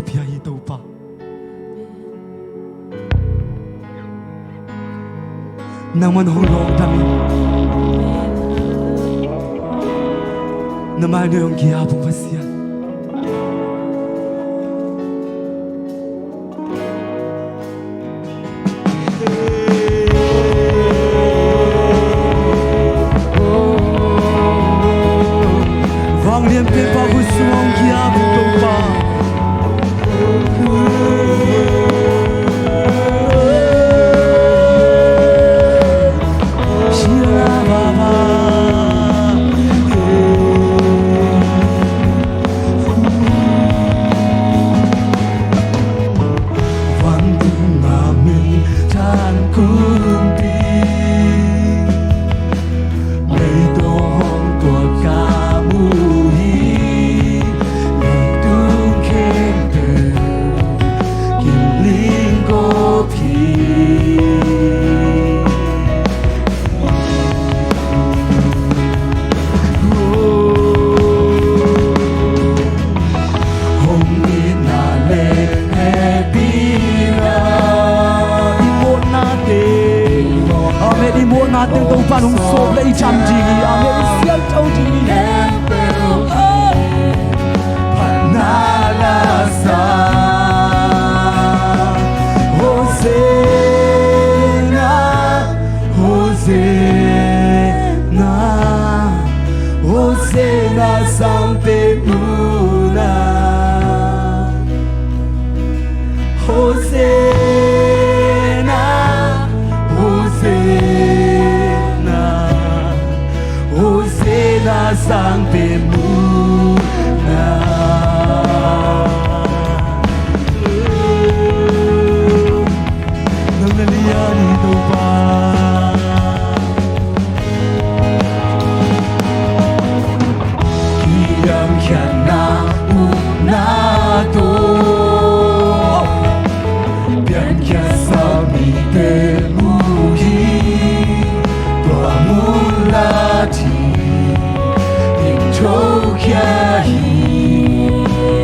พยายีตัวปะนางมันหงร้องทำไมนามายเรื่องกี่อาบุพเสียฟังเรียนเป็นพระผู้ทรงกี่อาบุตัวปะNatin tong panong sobra icham jigi ame sial chau jigi panalasa Hosanna Hosanna Hosanna sampai mula Hosanna Hosanna Hosanna sampai mula Nang naliyan ito pa Kiyang kyan na unato Bian kya sa mitemuhi Tuamulati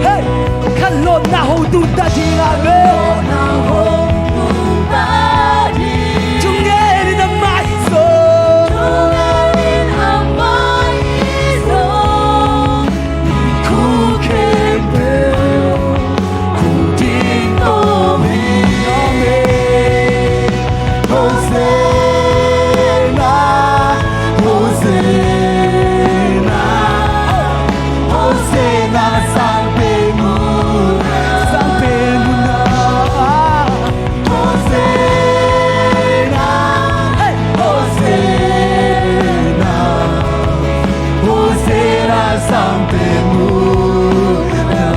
Hey! Kalon na ho duda jingame na ho duda Junggerin ang maiso Junggerin ang maiso Kukempe Kuting tomiyame Hosanna Hosanna Hosanna sampai mula Hosanna Hosanna Hosanna sampai mula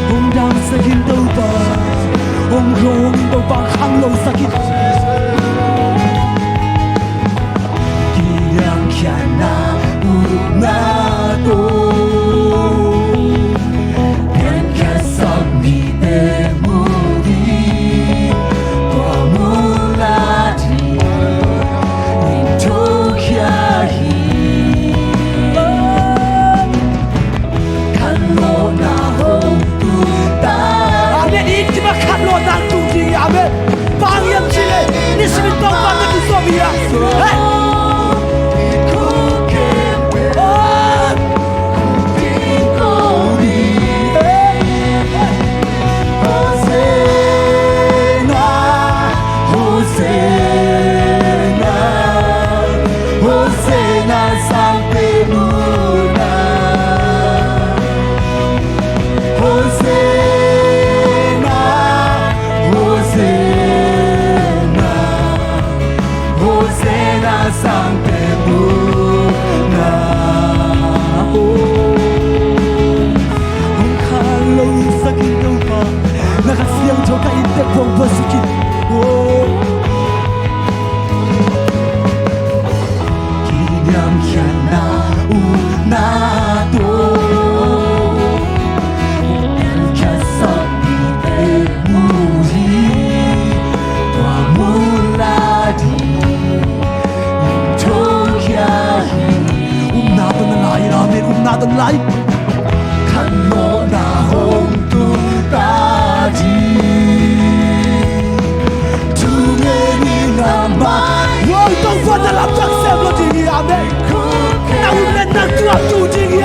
Hong dam sakit tau ba Hong rong tau ba khang lo sakit Kiana unato Bian kasab ni temudi Pamulati Into kiahi Kanlo na hong tuta Amen intima kanlo na tuti Amen Pangyam chile Nismin tong banda kisobia Hey sampai mula Kalau sakit lupa Nakasiang coba intek pong bersukit Kiniam kiana unato Kasab itemuhi Tuamuladi Umnato na lain amin dan lain Kanona hong tu tadi Tungeni nama Wow, tong fa dalam tak sebelum tinggi amin Tahu menang tuan tu tinggi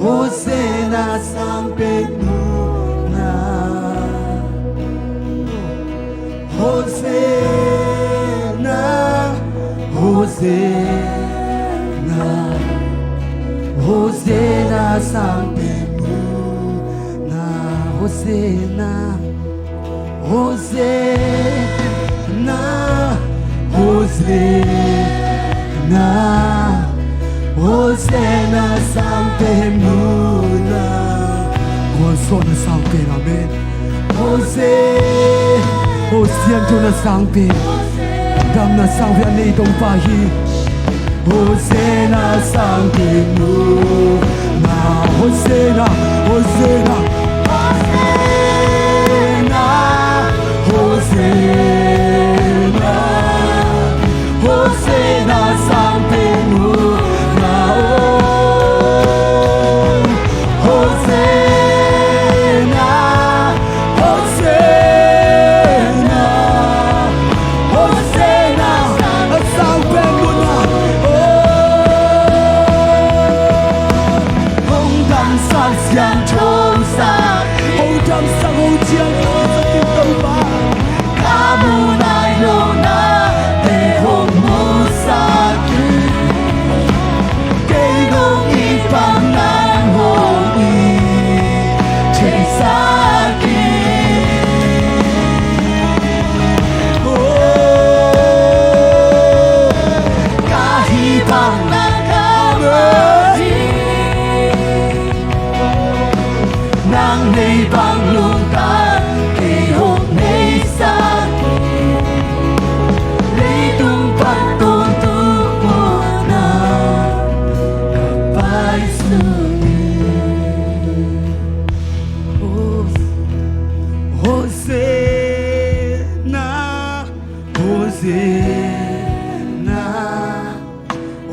Hosena sampai nuna Hosena Hosena Hosena sampai nuna Hosena Hosena Hosena Hosena sampai mula Hosena sampai amin Hosena sampai Damna sampai ni dong pahi Hosena sampai mula Hosena Hosena Hosena Hosena sampai mula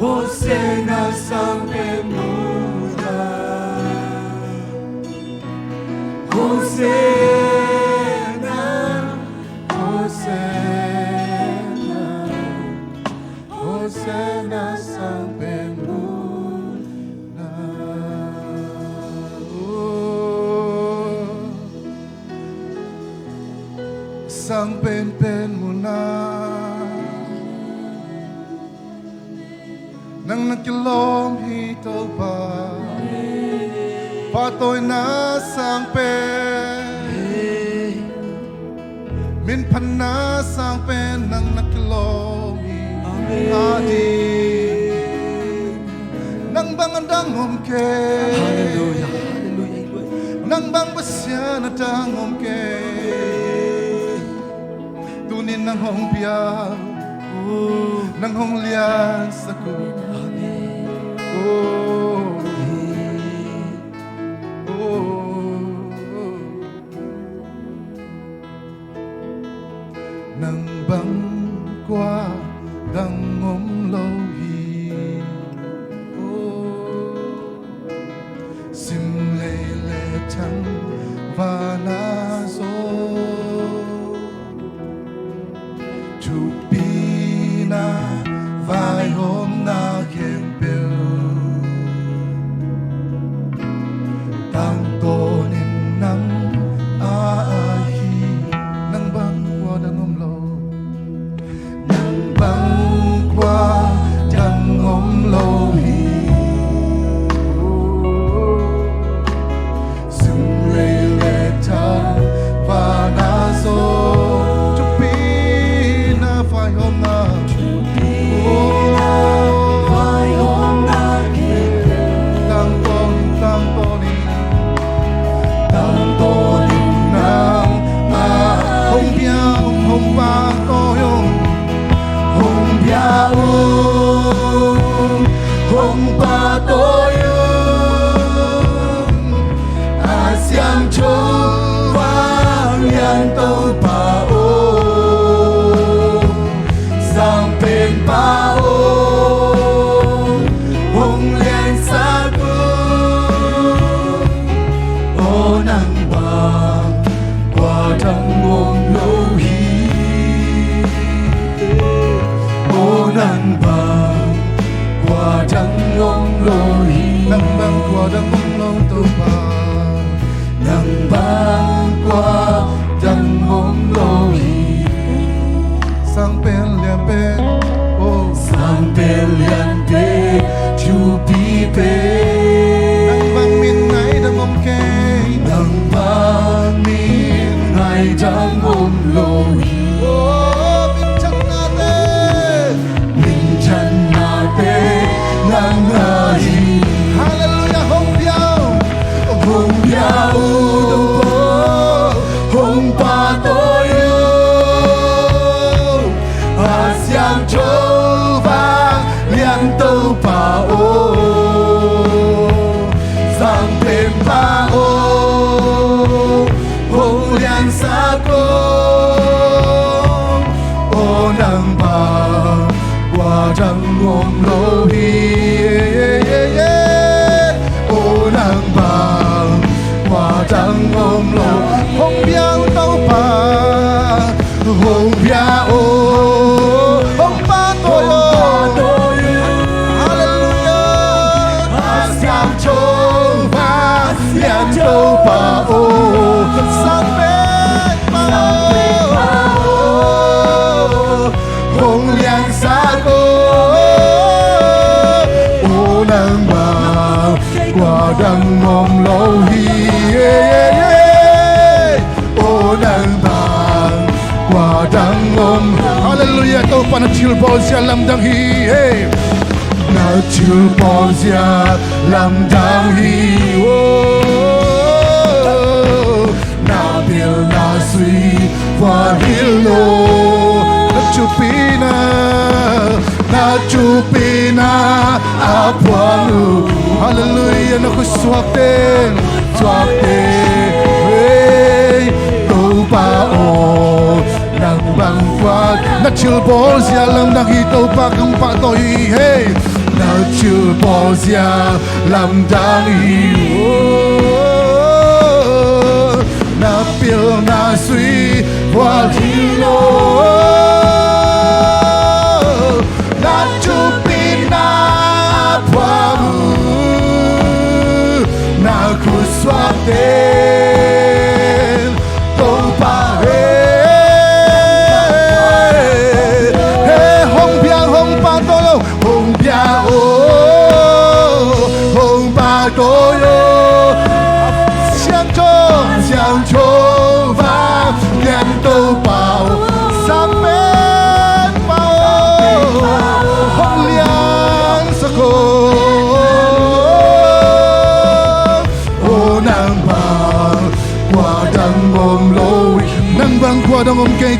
Hosena sampai muda Hosena Hosena Hosena sampai muda Sang pen-pen muna Nang nagkilom hitaw pa Patoy na sang pen Min panna sang pen nang naklomi adi nang bangandang homke Hallelujah, hallelujah. nang bang basya na tang homke tunin nang hong piyaw nang hong lian sa ko nang bang qua đang ngom lâu hi sim lê lê trắng và na zo chụp pina vai hôm na khen bèo tăng to nên nắng hi nang bang qua đang ngom lâu băng qua chẳng ngóng lâu hi sừng lê lê cha và na zo chụp pi na phải hôm na tăng to đi nang hông bia hông ba to yong hông bia hông ba tôi xiang châu và liên tô ba sang bên ba hông liên sa ô nắng bạc qua trăng ngông lâu hi ô nắng bạc qua trăng ngông lâu hi nắng bạc qua trăng ngông lâu tô ba nắng bạc qua trăng ngông lâu hi sang bên liền bên ô sang bên liền bên chu pi bên nắng bạc min ngày đang ngom kê nắng bạc min ngày đang ngom lâu hi Hallelujah, hong biao, hong ba tôi xiang châu vang liên tô ba sang bên ba hong liên sa cô nang ba qua trăng ngom lâu hi ô nang ba qua trăng ngom lâu hong biao tàu ba hong biao hong ba tôi hallelujah xiang châu ba liên châu ba sang bên ba hong liên sa cô ô nang ba qua đang ngom lâu hi ô nang ba qua đang ngom hallelujah tàu pa na chill ball sia lam dang hi na chill ball sia lam dang hi na bil na sui và hilo na chupina apuanu hallelujah na kuswakten hey tàu ba nang bang qua na chill ball sia lam dang hi tàu pa kang pa toi hey na chill ball sia lam dang hi na pil na sui và hilo na chupina apuanu na kuswakten tàu pa hong pa to lo hong biao hong pa to yo xiang châu vang liên tô bao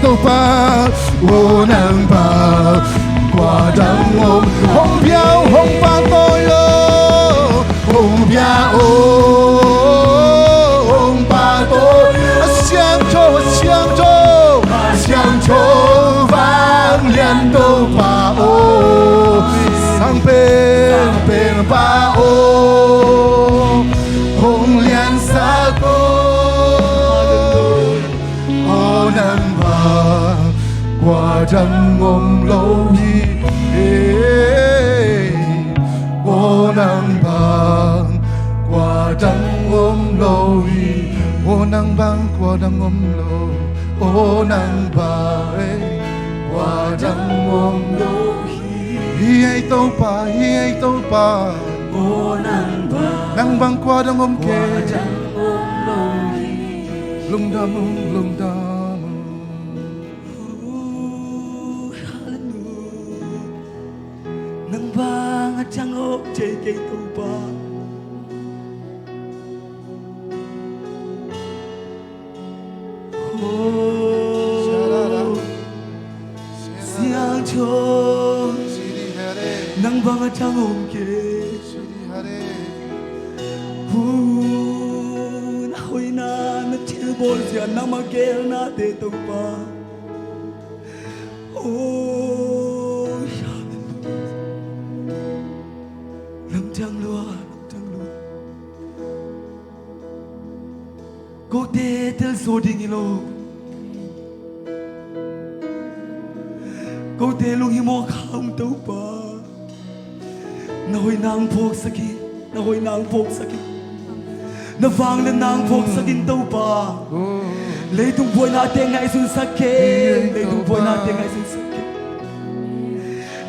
tàu ba ô nàng ba qua đằng ôm hồng biao hồng ba tôi ơ hồng biao hồng ba tôi xiang châu vang liên tàu ba ô sang bên ba ô hồng liên xa cô ô nàng ba qua đằng ôm lâu đi ô nàng ba qua đằng ôm lâu đi ô nàng ba qua đằng ôm lâu ô nàng ba qua đằng ôm lâu hi ai tàu ba ô nàng băng qua đằng ôm kề lung đam nang bang at siyang o JK Tuba siyang cho nang bang at siyang o nahoy na natilbol siya na mag-air natin Tuba cô tê tel số đi ngilo cô tê lung hi mo kham tàu pa na hoy nang phok sakit na hoy nang phok sakit na vang na nang phok sakin tàu pa lấy tung buổi natin ngay sun sakit lấy tung buổi natin ngay sun sakit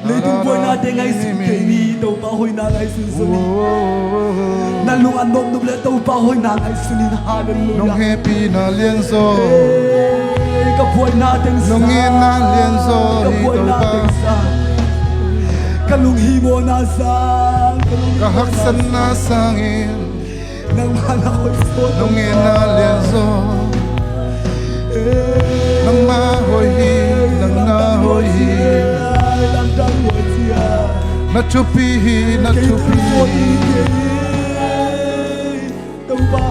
lấy tung buổi natin ngay sun kini tàu pa hoy na ngay sun suni nalung anom nuble tàu pa hoy na ngay sunin hallelujah nong happy na liên so kapuay natin sa nong in na liên so kapuay ito natin pa sa kalunghi mo na sa kahaksan na sangin nang manakoy so nong in na liên so nang mahoy nang nahoy lamdang mo siya na chupi na chupi tàu ba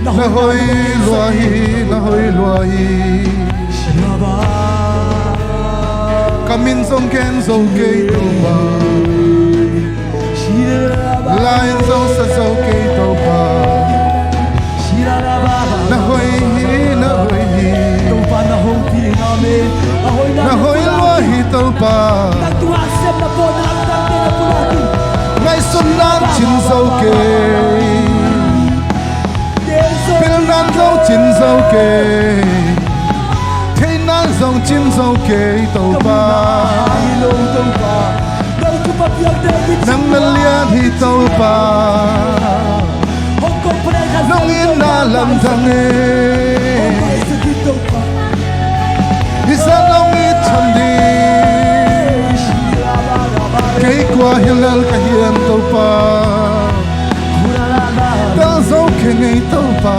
na hoi luahi kamin song ken so ke tàu ba lain so sa so ke tàu ba na hoi tàu ba na hoi pi namin na hoi luahi tàu ba nagtuwasem na po na ang dante na po natin ngay xuân nan chín dâu kê pil nan dâu chín dâu kê thế nan dòng chín dâu kê tàu ba nang nalian hi tàu ba nong in na lam thang e isa nong i cham di kay qua hilal kahiyan tàu pa ta dâu kê ngay tàu pa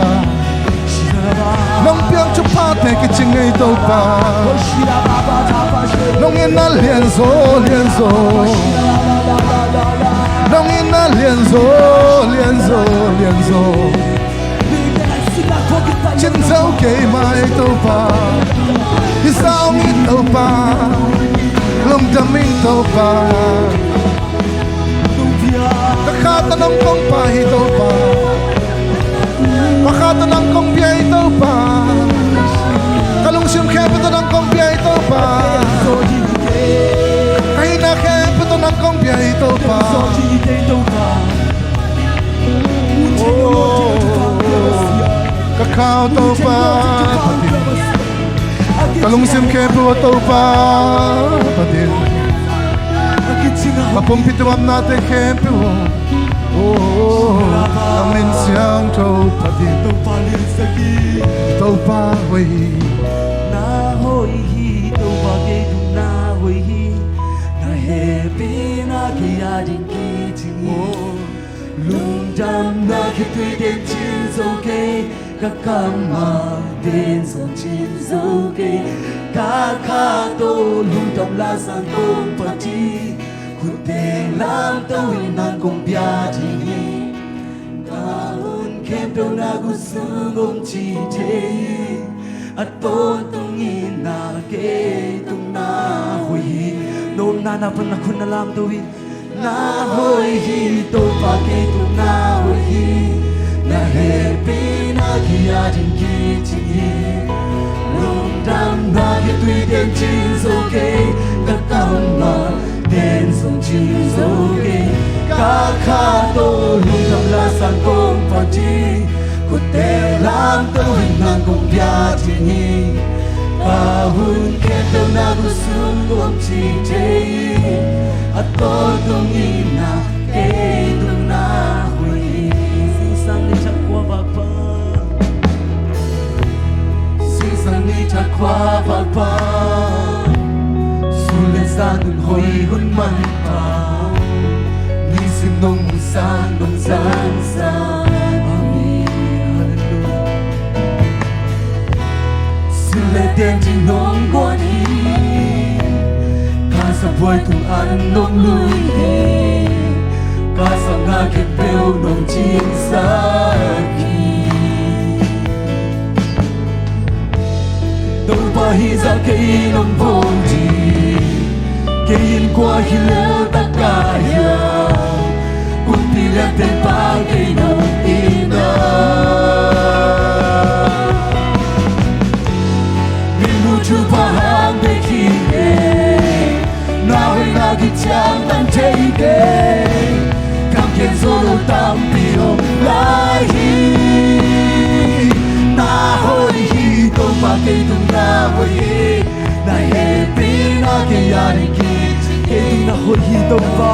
nong piang chu pa te ki ching ngay tàu pa nong in na lian zo nong in na lian zo chín dâu kê mai tàu pa isa ong in tàu pa lung daming tàu pa Nakatanang kong pahito pa Makatanang kong biyahito pa Kalungsim kepetanang kong biyahito pa Kahina kepetanang kong biyahito pa Kakao to pa Kalungsim kepeto pa Patil Mapumpito am natin kempe Amin siyang tau pati Tau pa hoy na hoy hi tau pa ke tu na hoy hi na happy na ki ya din ki ting lung jam na khi tuy đến chín dấu kê các cam mà đến dòng chín dấu kê các khá tô lung tâm la sang công bà chi khu tê làm tâu hình nàng công bia thì cả hôn kém đâu na gu sương ôm chi thế at tôn tung in na kê tung na hui nôm na na pan na khun na lam tâu hi na hui hi tô pa kê tung na hui hi na he pi na kia jin ki chi lung dam na ki tui den chin so ke ka kam ma den song chin so ke ka kha to lung dam la san kong pa chi ku te lam to hin nang kong bia chi ni ka hun ke to na gu sum gom chi che at to tung ina ke tung na hui sang ni chak kwa ba pa sang ni chak kwa ba pa sule san hun hoi hun man pa ni sim nong san sa amin hallelujah sule den ji nong guan hi ka sa voi tung an nong lui hi ka sa nga ke peu nong chin sa đâu ba hi ra cây nông vốn gì cây yên qua hi lỡ tất cả ya cũng đi lên tên ba cây nông ina mình mua chu ba hàng để khi nghe nào hay nào khi chẳng tan thấy kê cảm kiến solo tam pion lại hi na hoi hi to pa ke tung na hoi hi na he pi na ke ya ri ki ke tung na hoi hi to pa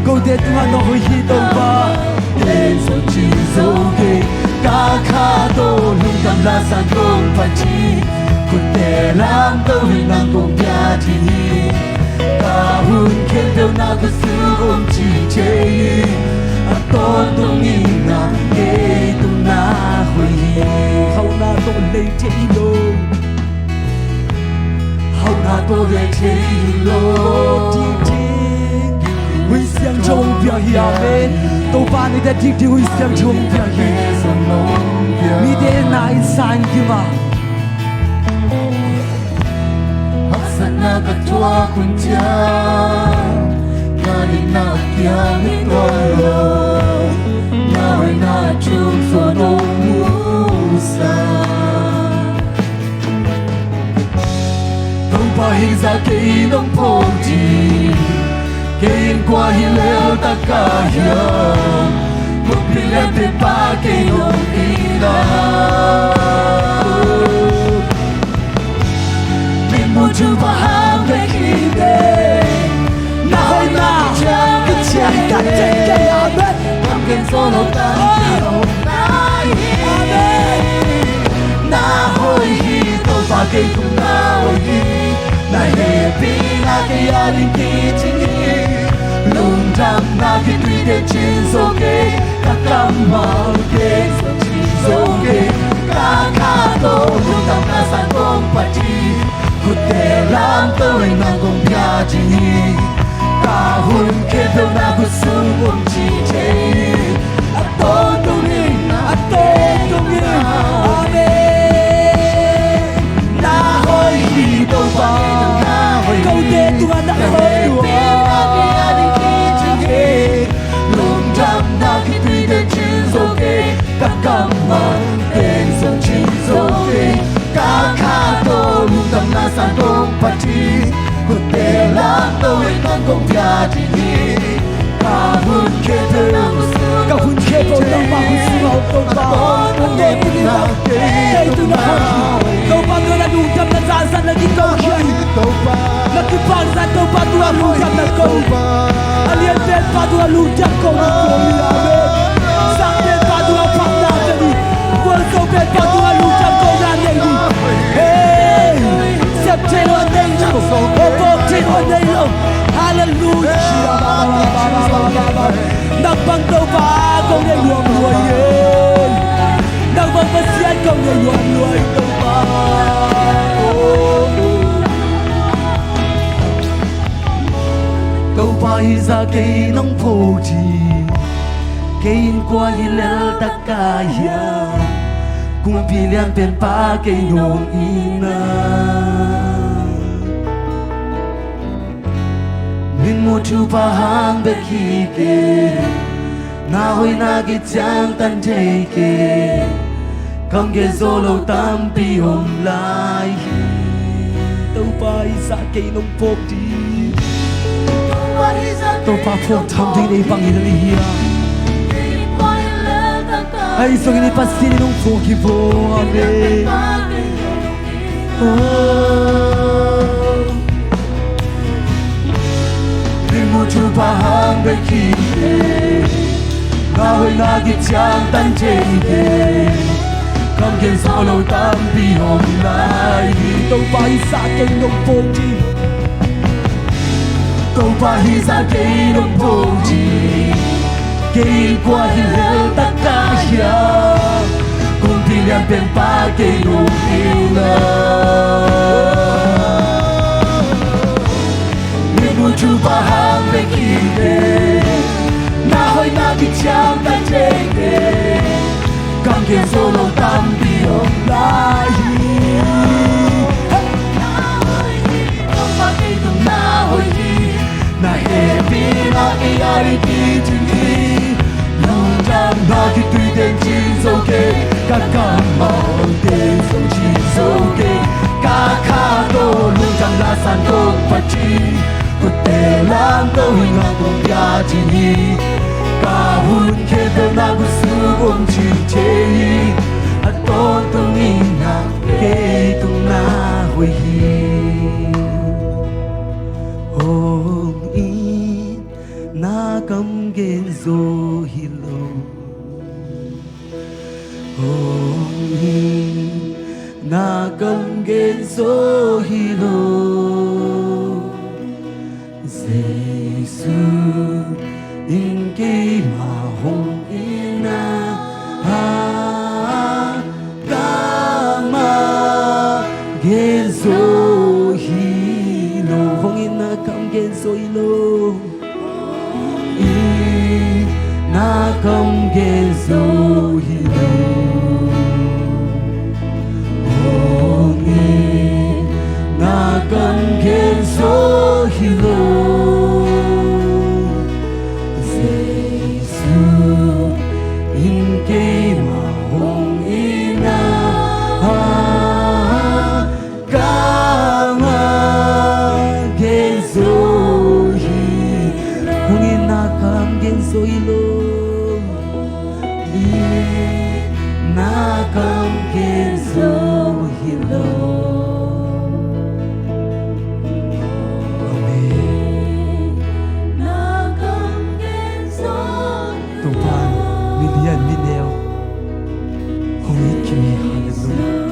go de tu na hoi hi to pa den so chi so ke ka kha to lung dam la san kong pa chi ku te lam to hin nang kong ya chi ni ka hun ke do na ku su om chi che a to tung ni na ke tung na hậu na tô lên chế lô hậu na tô lên chế lô huy xiang chung bia hi amen tô ba ni de tik ti huy xiang chung bia hi mi de na insan ki ma Haksana ka tua kun cha Ngani na kia mi toa lo Ngawai na chung so no musa Tông ba hi ra cây nông phong chi cây qua hi leo ta cả hiền một bi lên tên ba cây nông ina một chữ và hàng về khi đến na hoi na cái chàng cắt trên cây amen Cảm kiến solo tan pion amen na hoi hi to pa cây tung na hoi hi na he pi na cây aling ki chini lung dam na ki tui de chin so ke ka kam ma ke so chin so ke ka kha to lung dam na san kong pa chi Kutte lam tôi nang kong bia chi ka hun ke do na gu sung chi che a to tung ni amen na hoi hi to pa câu de tu na hoi lung dam na ki tui de chin so ke ka kam ma ke so chin so ke ka kha to lung dam na san kong pa chi kutte lam tôi nang kong bia chi ka hun ke de ka hun ke to na ma hu su ho to pa de pi na ke tu na to pa ko na lung dam na san na ki to ki na ki pa san to pa tu lung dam na ko alien del pa tu lung dam ko na ko mi amen sang del pa tu pa na ni Quân so bên pa tu lung dam ko na ni hey sep trên ở đây rồi ô tô trên ở đây rồi hallelujah nắp băng tàu ba công ngày luồng lùi yên nang vang phát xiết công ngày luồng lùi tàu ba tàu ba hi ra cây nông phù chi cây qua hi lel tất cả ya cùng pilihan pen pa cây nông ina min mo chu pa hang be ki ke na hoi na ki chang tan thei ke kam ge zolo tam pi hom lai tàu pa hi ra cây nông phù chi tàu pa phù tham đi nei bang hi li ya ai so ni pasti ni nung phù ki phù ame Đừng mua chu pa hang be ki na hoi na ki chang tan chei ke kam ge solo tam pi hom lai tàu pa hi sa cây nông phù chi tàu pa hi sa cây nông phù chi cây qua hi lel tất cả ya cùng pilihan pen pa cây nung ina min mo chu pa hang be ki na hoi na ki chang tan chei ke kam ge solo tam pi hom lai na heavy na ai pi chi na ki tùy tên chi dâu kê ca ca mong tên dâu chi dâu kê ca kha tô luôn chẳng là san tô phát chi có thể làm đâu hình ngàn tô ya chi ni ca hun kê tơ na của sư ôm chi chê hi a tôn tung in na kê tung na hồi hi hong in na cầm gen zo hi lo hong in na cầm gen zo hi lo Giêsu in ki ma hong in na ha ka ma gen zo hi lo hong in na cầm gen zo hi lo na cầm gen zo hi lo hong in na cầm gen zo hi lo Giêsu in ki ma hong in na ha ka ma gen zo hi hong in na cầm gen zo hi lo na cầm gen zo hi lo million minel hong in ki hallelujah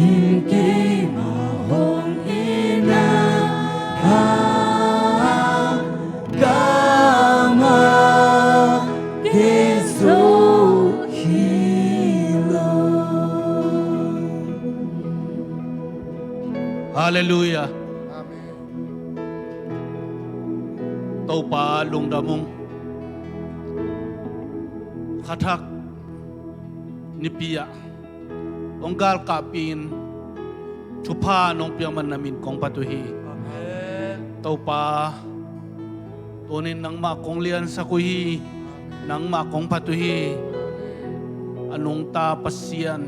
in ki ma hong in na ha ka ma gen zo hi lo Hallelujah. Tàu pa lung damong khathak nipia onggal kapin chupa nong piang man namin kong patuhi tàu pa tonin nang ma kong lian sa kuhi nang ma kong patuhi anong ta pasian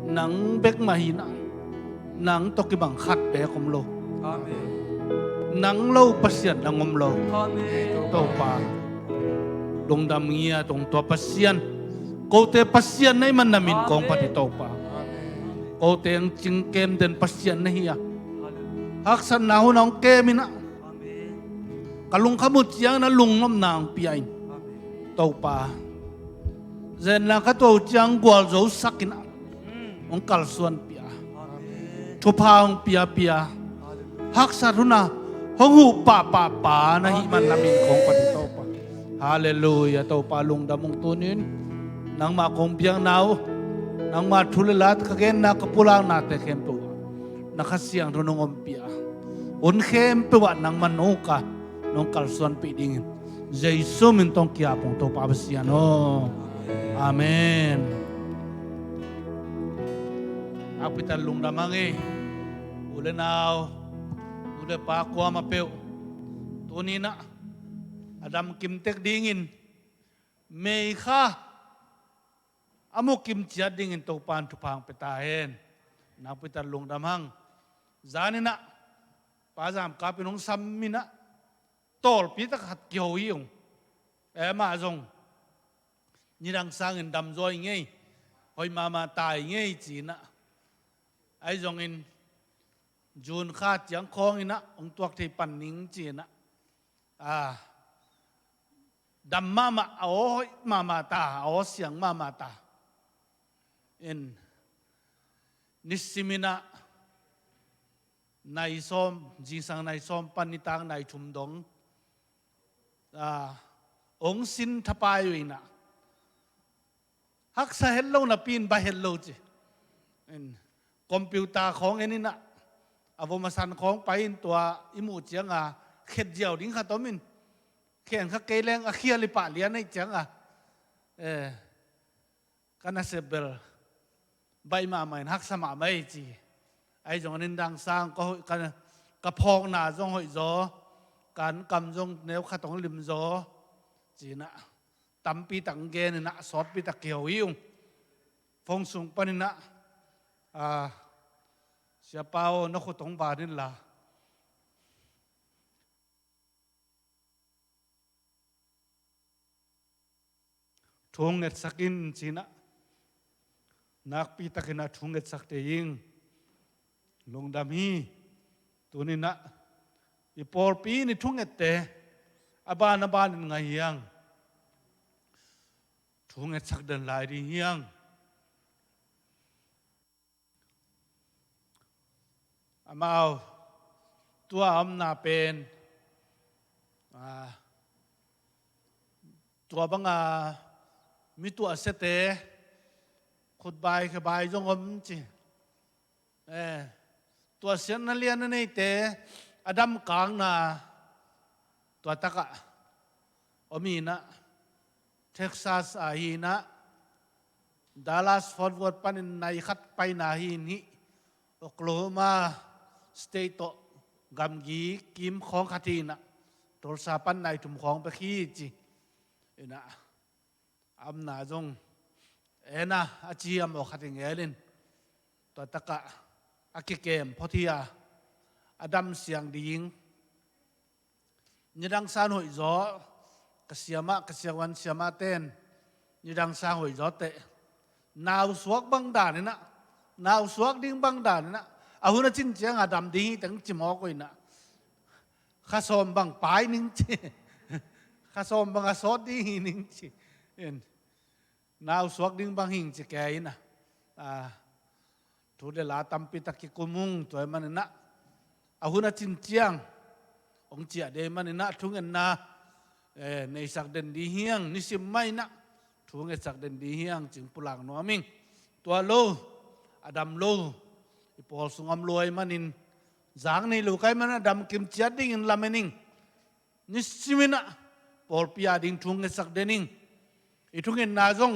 nang bek mahina nang tokibang khat be komlo nang lo pasian nang ngomlo tàu pa dong dam ngia tong to pasian ko te pasian nai man namin kong pati to pa ko te ang chingkem den pasian na hiya haksan na hunang kemina kalung kamut yang na lungnom nang piain to pa zen la ka to chang gwal zo sakin ong kalsuan pia thupa ong pia pia haksan huna hong hu pa na hi man namin kong pati to pa ฮาเลลูยาเต้าปาลุงดำมงตุนินนังมาคงเพียงนาวนังมาทุลลัดขะเกนนักปุลางนาเตเข้มตัวนักเสียงทุนงอมเปียอุนเข้มตัวนังมันโนกะน้องกัลส่วนปีดิ่งเจสุมินตองกี้ปงเต้าปาเบเสียโนอาเมนอาปิตันลุงดำมังเออุเลนาวอุเลปากวามาเปวตัวนี้นะอดัมกิมเต็กดิ่งเมย์ข้าอามุกิมจัดดิ่งตัวปานทุพังเปตาเห็นนับปิตันลุงดำมังจานินะป้าจามกาเป็นองซัมมินะตอลปีตะขัดเกี่ยวยิ่งมาจงนี่ดังสร้างเงินดำจอยไงหอยมาตายไงจีนะไอ้จงอินจูนขาดยังคองอินะองตัวที่ปันนิงจีนะดำมาเอามาตาเอาเสียงมาตาอินนิสิมินะในซ้อมจีสังในซ้อมปันนิตังในชุมดงองสินทปายวินะฮักษาเฮลโลนะปีนบาเฮลโลจีคอมพิวเตอร์ของเอ็นี่นะอาวมาสันของไปตัวอิมูเจียงเข็ดเดียวดิ้งข้าต้มินเขียนข้าเกลงเขียลิปะเลียนในเจียงกันน่าเสเบลใบมาใหม่ฮักสมาไม่จีไอ้จงนินดังสร้างก็กันกระพองหนาจงหอยจอการกำจงแนวข้าต้องลิมจอจีนะตั้มปีตังเกนนะสอดปีตะเกียวยิ่งฟงสุงปนินะเสียเปล่านกตงบาดินละทงเอ็ดสักินจีนะนักปีตะกินะทงเอ็ดสักเตยิงลงดามีตัวนี้นะอีปอลปีนี่ทงเอ็ดเตอบานไงยังทงเอ็ดสักเดินลายดียังมาเอาตัวนาเป็นตัวบังมีตัวเสตขุดใบขบายจงอมจีตัวเสียนนั่นเลียนนี่เตอดัมกลางนาตัวตะกะอมีนะเท็กซัสอาฮีนะดัลลัสฟอร์ดเวิร์ดปันในขัดไปนาฮีนี่โอคลาโฮมาสเตทกัมกีกิมของขัดีนะตัวสาปันในถุมของไปขี้จีนะอำนาจงนะอาชีพอขัดเงลินตัวตะกะอากิเกมพอทีอดัมเสียงดิ่งนี่ดังสานหอยจ้อกเสียวันเสียมาเต้นนี่ดังสานหอยจ้อเตะนาวสวกบังดานนี่นะนาวสวกดิ่งบังดานนี่นะอาหุ่นจินเจียงอดัมดิ่งตั้งจิมอกไว้นะข้าสมบังปลายนิ่งจีข้าสมบังอาสอดดิ่งนิ่งจีนาวสวกดิ่งบังหิงจีแกยินะทุเดลาตัมปิตะกิกุมุงตัวมันนะอาหุ่นจินเจียงองเจียเดมันนะทุงเงินนะในสักเดนดีเฮียงนิสิไม่นะทุงเงินสักเดนดีเฮียงจึงปุลังนัวมิงตัวโลอดัมโลอีพอลสุงอมลอยมันินจางในลูกไอ้มันอดัมกิมเจียดิ่งลามินิงนิสิมินะพอลพิอาดิ่งทุงเงินสักเดนิงอีทุงเงินนาจง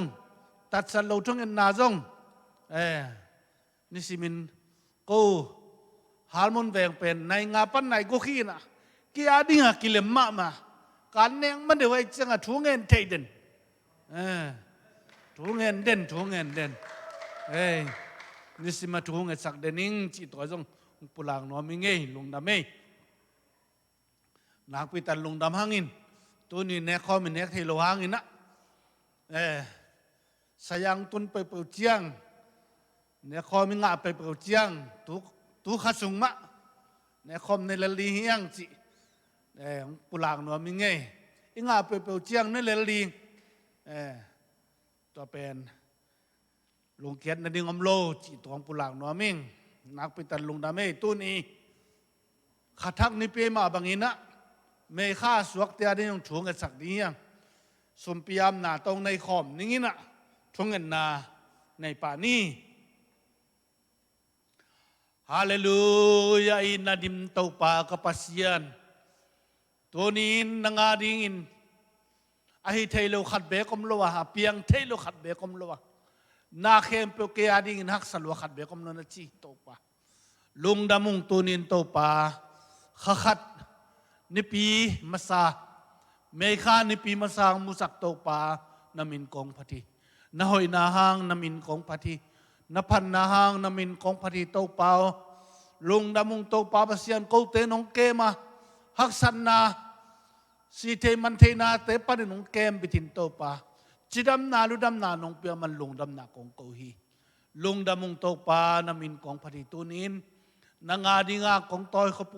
ตัดสันโลทุงเงินนาจงนิสิมินกูฮาร์มอนแวงเป็นในงาปันในกุขีนะกี่อาดิ่งกิเลมมาการเนียงมันเดี๋ยวไอ้จังทุงเงินเทเดนทุงเงินเด่นนี่สิมาทุงเงินสักเดนิงจีตัวจงปุลังน้อมิงเงลุงดำเมนักพิตันลุงดำหางินตัวนี้เนคอมิเนคเทโลหางินนะสยังตุนไปเปิดเจียงเนคอมิงะไปเปิดเจียงตุขัดสุงมะเนคอมในเลลีเฮียงจีปุลังน้อมิงเงอิงะไปเปิดเจียงในเลลีตัวเป็นลุงเกียรตินดิงอมโลจีตองปุลังนัวมิงนักปิตันลุงดาเมตุนีขัดทักนิเปมาบางอินะเมฆาสวกเตียดิงถุงกันสักดียัง สุมพิยามนาตรงในขอมนี่นะทุ่งเงินนาในป่านี้ฮาเลลูยาอินาดิมเตาปากปัสยันตัวนี้นังอาดิงินอาฮิเทโลขัดเบกอมโลวะเปียงเทโลขัดเบกอมโลวะนาเข้มเปเกียดิงินฮักสลวะขัดเบกอมโลนัจีเตาปาลุงดามุงตัวนี้เตาปาขัดนิปีมาซาเมฆานิปีมาซามุสักเตาปานามินกองพัทีนาหอยนาหางนามินกองพัทีนาพันนาหางนามินกองพัทีเตาปาลุงดามุงเตาปาปัสยันโกเตนองเกมาฮักสันนาสีเทมันเทนาเตปนินงเกมบิทินโตปาจิดำนาลุดำนานงเปียมันลุงดำนากองโกฮีลุงดำมุงโตปานามินกองพัทีตุนินนางาดิงากองตอยขปุ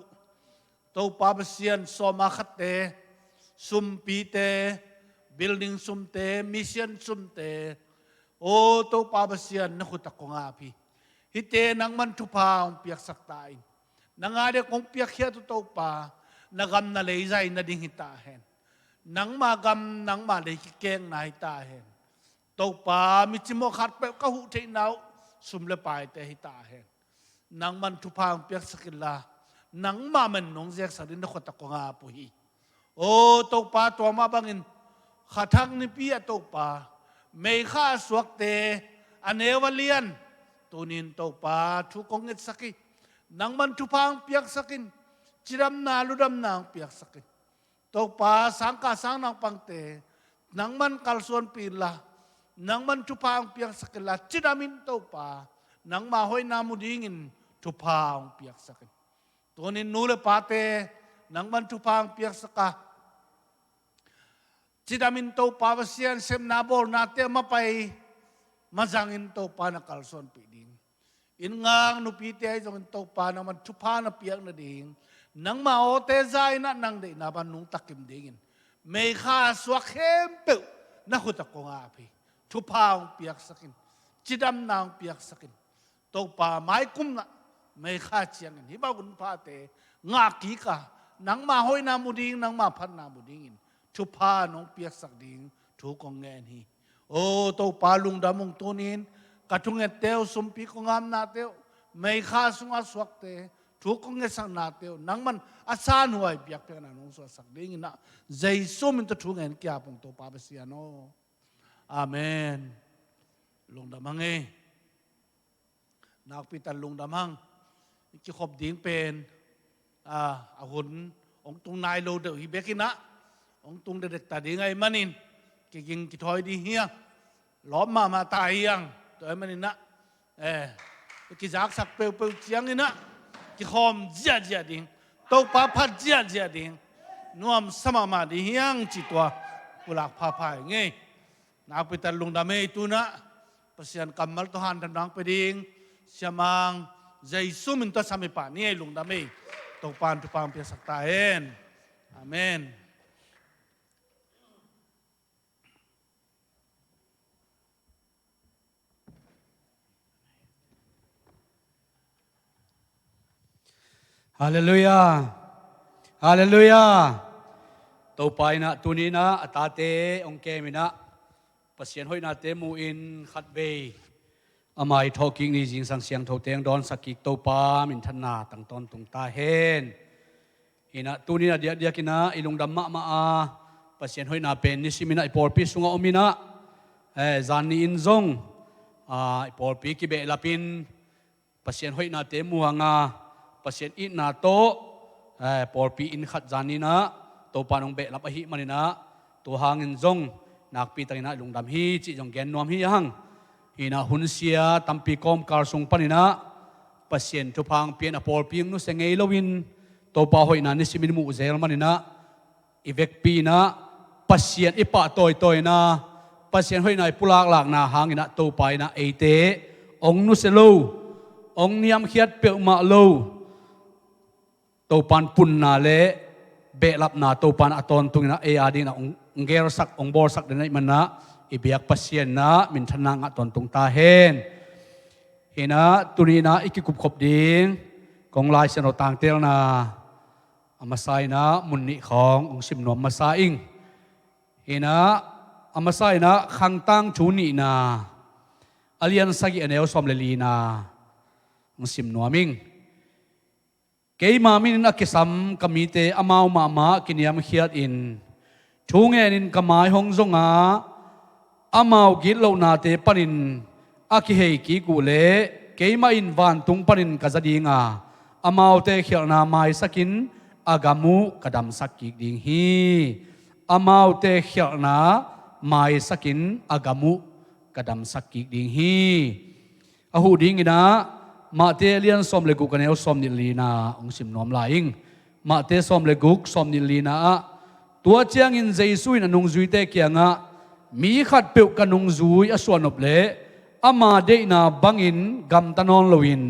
โตปาเบเซียนสมาคัตเตซุมปีเตบิลดิ้งซุมเตมิเซียนซุมเตโอโตปาเบเซียนนักขุตะกงอาพีฮิเตนังมันทุพาองเปียกสักตายนางาเดกองเปียกเขียตุโตปานagam na leizay na ding hitahen nang magam nang malay kikeng na hitahen to pa michimo kharpe kahu te naw sumle pai te hitahen nang man tupang piak sakila nang maman nong zek sa din nakota ko nga po hi o to pa to mabangin khathang ni pia to pa may kha swak te anewalian tunin to pa thukong et sakit nang man tupang piak sakin Ciram na ludam na ang piyak sakit. To pa sangka sang nang pangte, nang man kalsuan pila, nang man tupa ang piyak sakit la, cinamin to pa, nang mahoy na mudingin, tupa ang piyak sakit. Tunin nule pate, nang man tupa ang piyak saka, cinamin to pa, wasiyan sem nabor natin mapay, mazangin to pa na kalsuan piling. Ingang nupite ay zangin to pa, naman tupa na piyak na ding, nang maote zay na nang di naban nung takim dingin. May kaswakem pe nakuta ko nga api. Tupaong piyak sakin. Chidam na ang piyak sakin. To pa may kum na may katsiyangin. Hibagun pate ngaki ka nang mahoy na muding nang mapan na mudingin. Tupa nung piyak sakding tukong ngenhi. O to palung damong tunin katunget teo sumpi ko ngam nateo may kasung aswakte tukong ngesang nateo nang man asan huay biyak piyak na nung so sakding na zay sumin to tungen kya pong to papasiano. Amen. Lungdamang nakpitan lungdamang ikikop ding pen ahun ong tung nailo daw hibekin na ong tung dedek tadi ngay manin kiging kitoy di hiyang lom mama tayang to ay manin na kizak sak peu peu chiang ina ki khom jia jia ding to pa pha jia jia ding nuam sama ma di hiang chi twa pulak pha pha nge na pitan lung dame tu na pasian kamal to han dang peding siamang zai sumin to sami pa ni lung dame to pan tu pang pia saktaen amen. Hallelujah. Hallelujah. Tupay na tunina atate ong kemina. Pasyan hoy nate muin khatbei. Amay talking ni jing sang siang thoteng don sakik topa min thana tang ton tung ta hen. Ina tunina dia kina ilung damma ma pasyan hoy na pen ni simina iporpi sunga omina. Zani inzong iporpi ki be lapin pasyan hoy nate muanga pasien in na to porpi in khat janina to panong be lapahi manina to hangin zong nakpi tangina lungdam hi chi jong gen nom hi hang ina hunsia tampi kom karsung panina pasien to phang pian a porpi nu sengei lowin to pa hoi na ni simin mu zel manina ivek pi na pasien ipa toy na pasien hoi nai pulak lak na hangina to pai na eite ong nu selo ong niam khiat pe ma lo topan pun na le belap na topan aton tung na ading na ongger sak ongbor sak denai mana ibiak pasien na min thanang aton tung ta hen hina turina ikikup khop ding kong lai seno tang tel na amasai na munni khong ong sim nom masaing hina ama sai na khang tang chu ni na alian sagi aneu som le li na musim nuaming keima min akisam kamite amau ma kiniam khiat in thungen in kamai hong zonga amau git lo na te panin aki hei ki ku le keima in van tung panin kazadinga amau te khial na mai sakin agamu kadam sakki ding hi amau te khial na mai sakin agamu kadam sakki ding hi ahu ding ina ma te lian som le gu kaneu som ni lina ong sim nom laing ma te som le guk som ni lina tua chiang in jesu in anung zui te kianga mi khat pe kanung zui aswanop le ama de na bangin gam tanon loin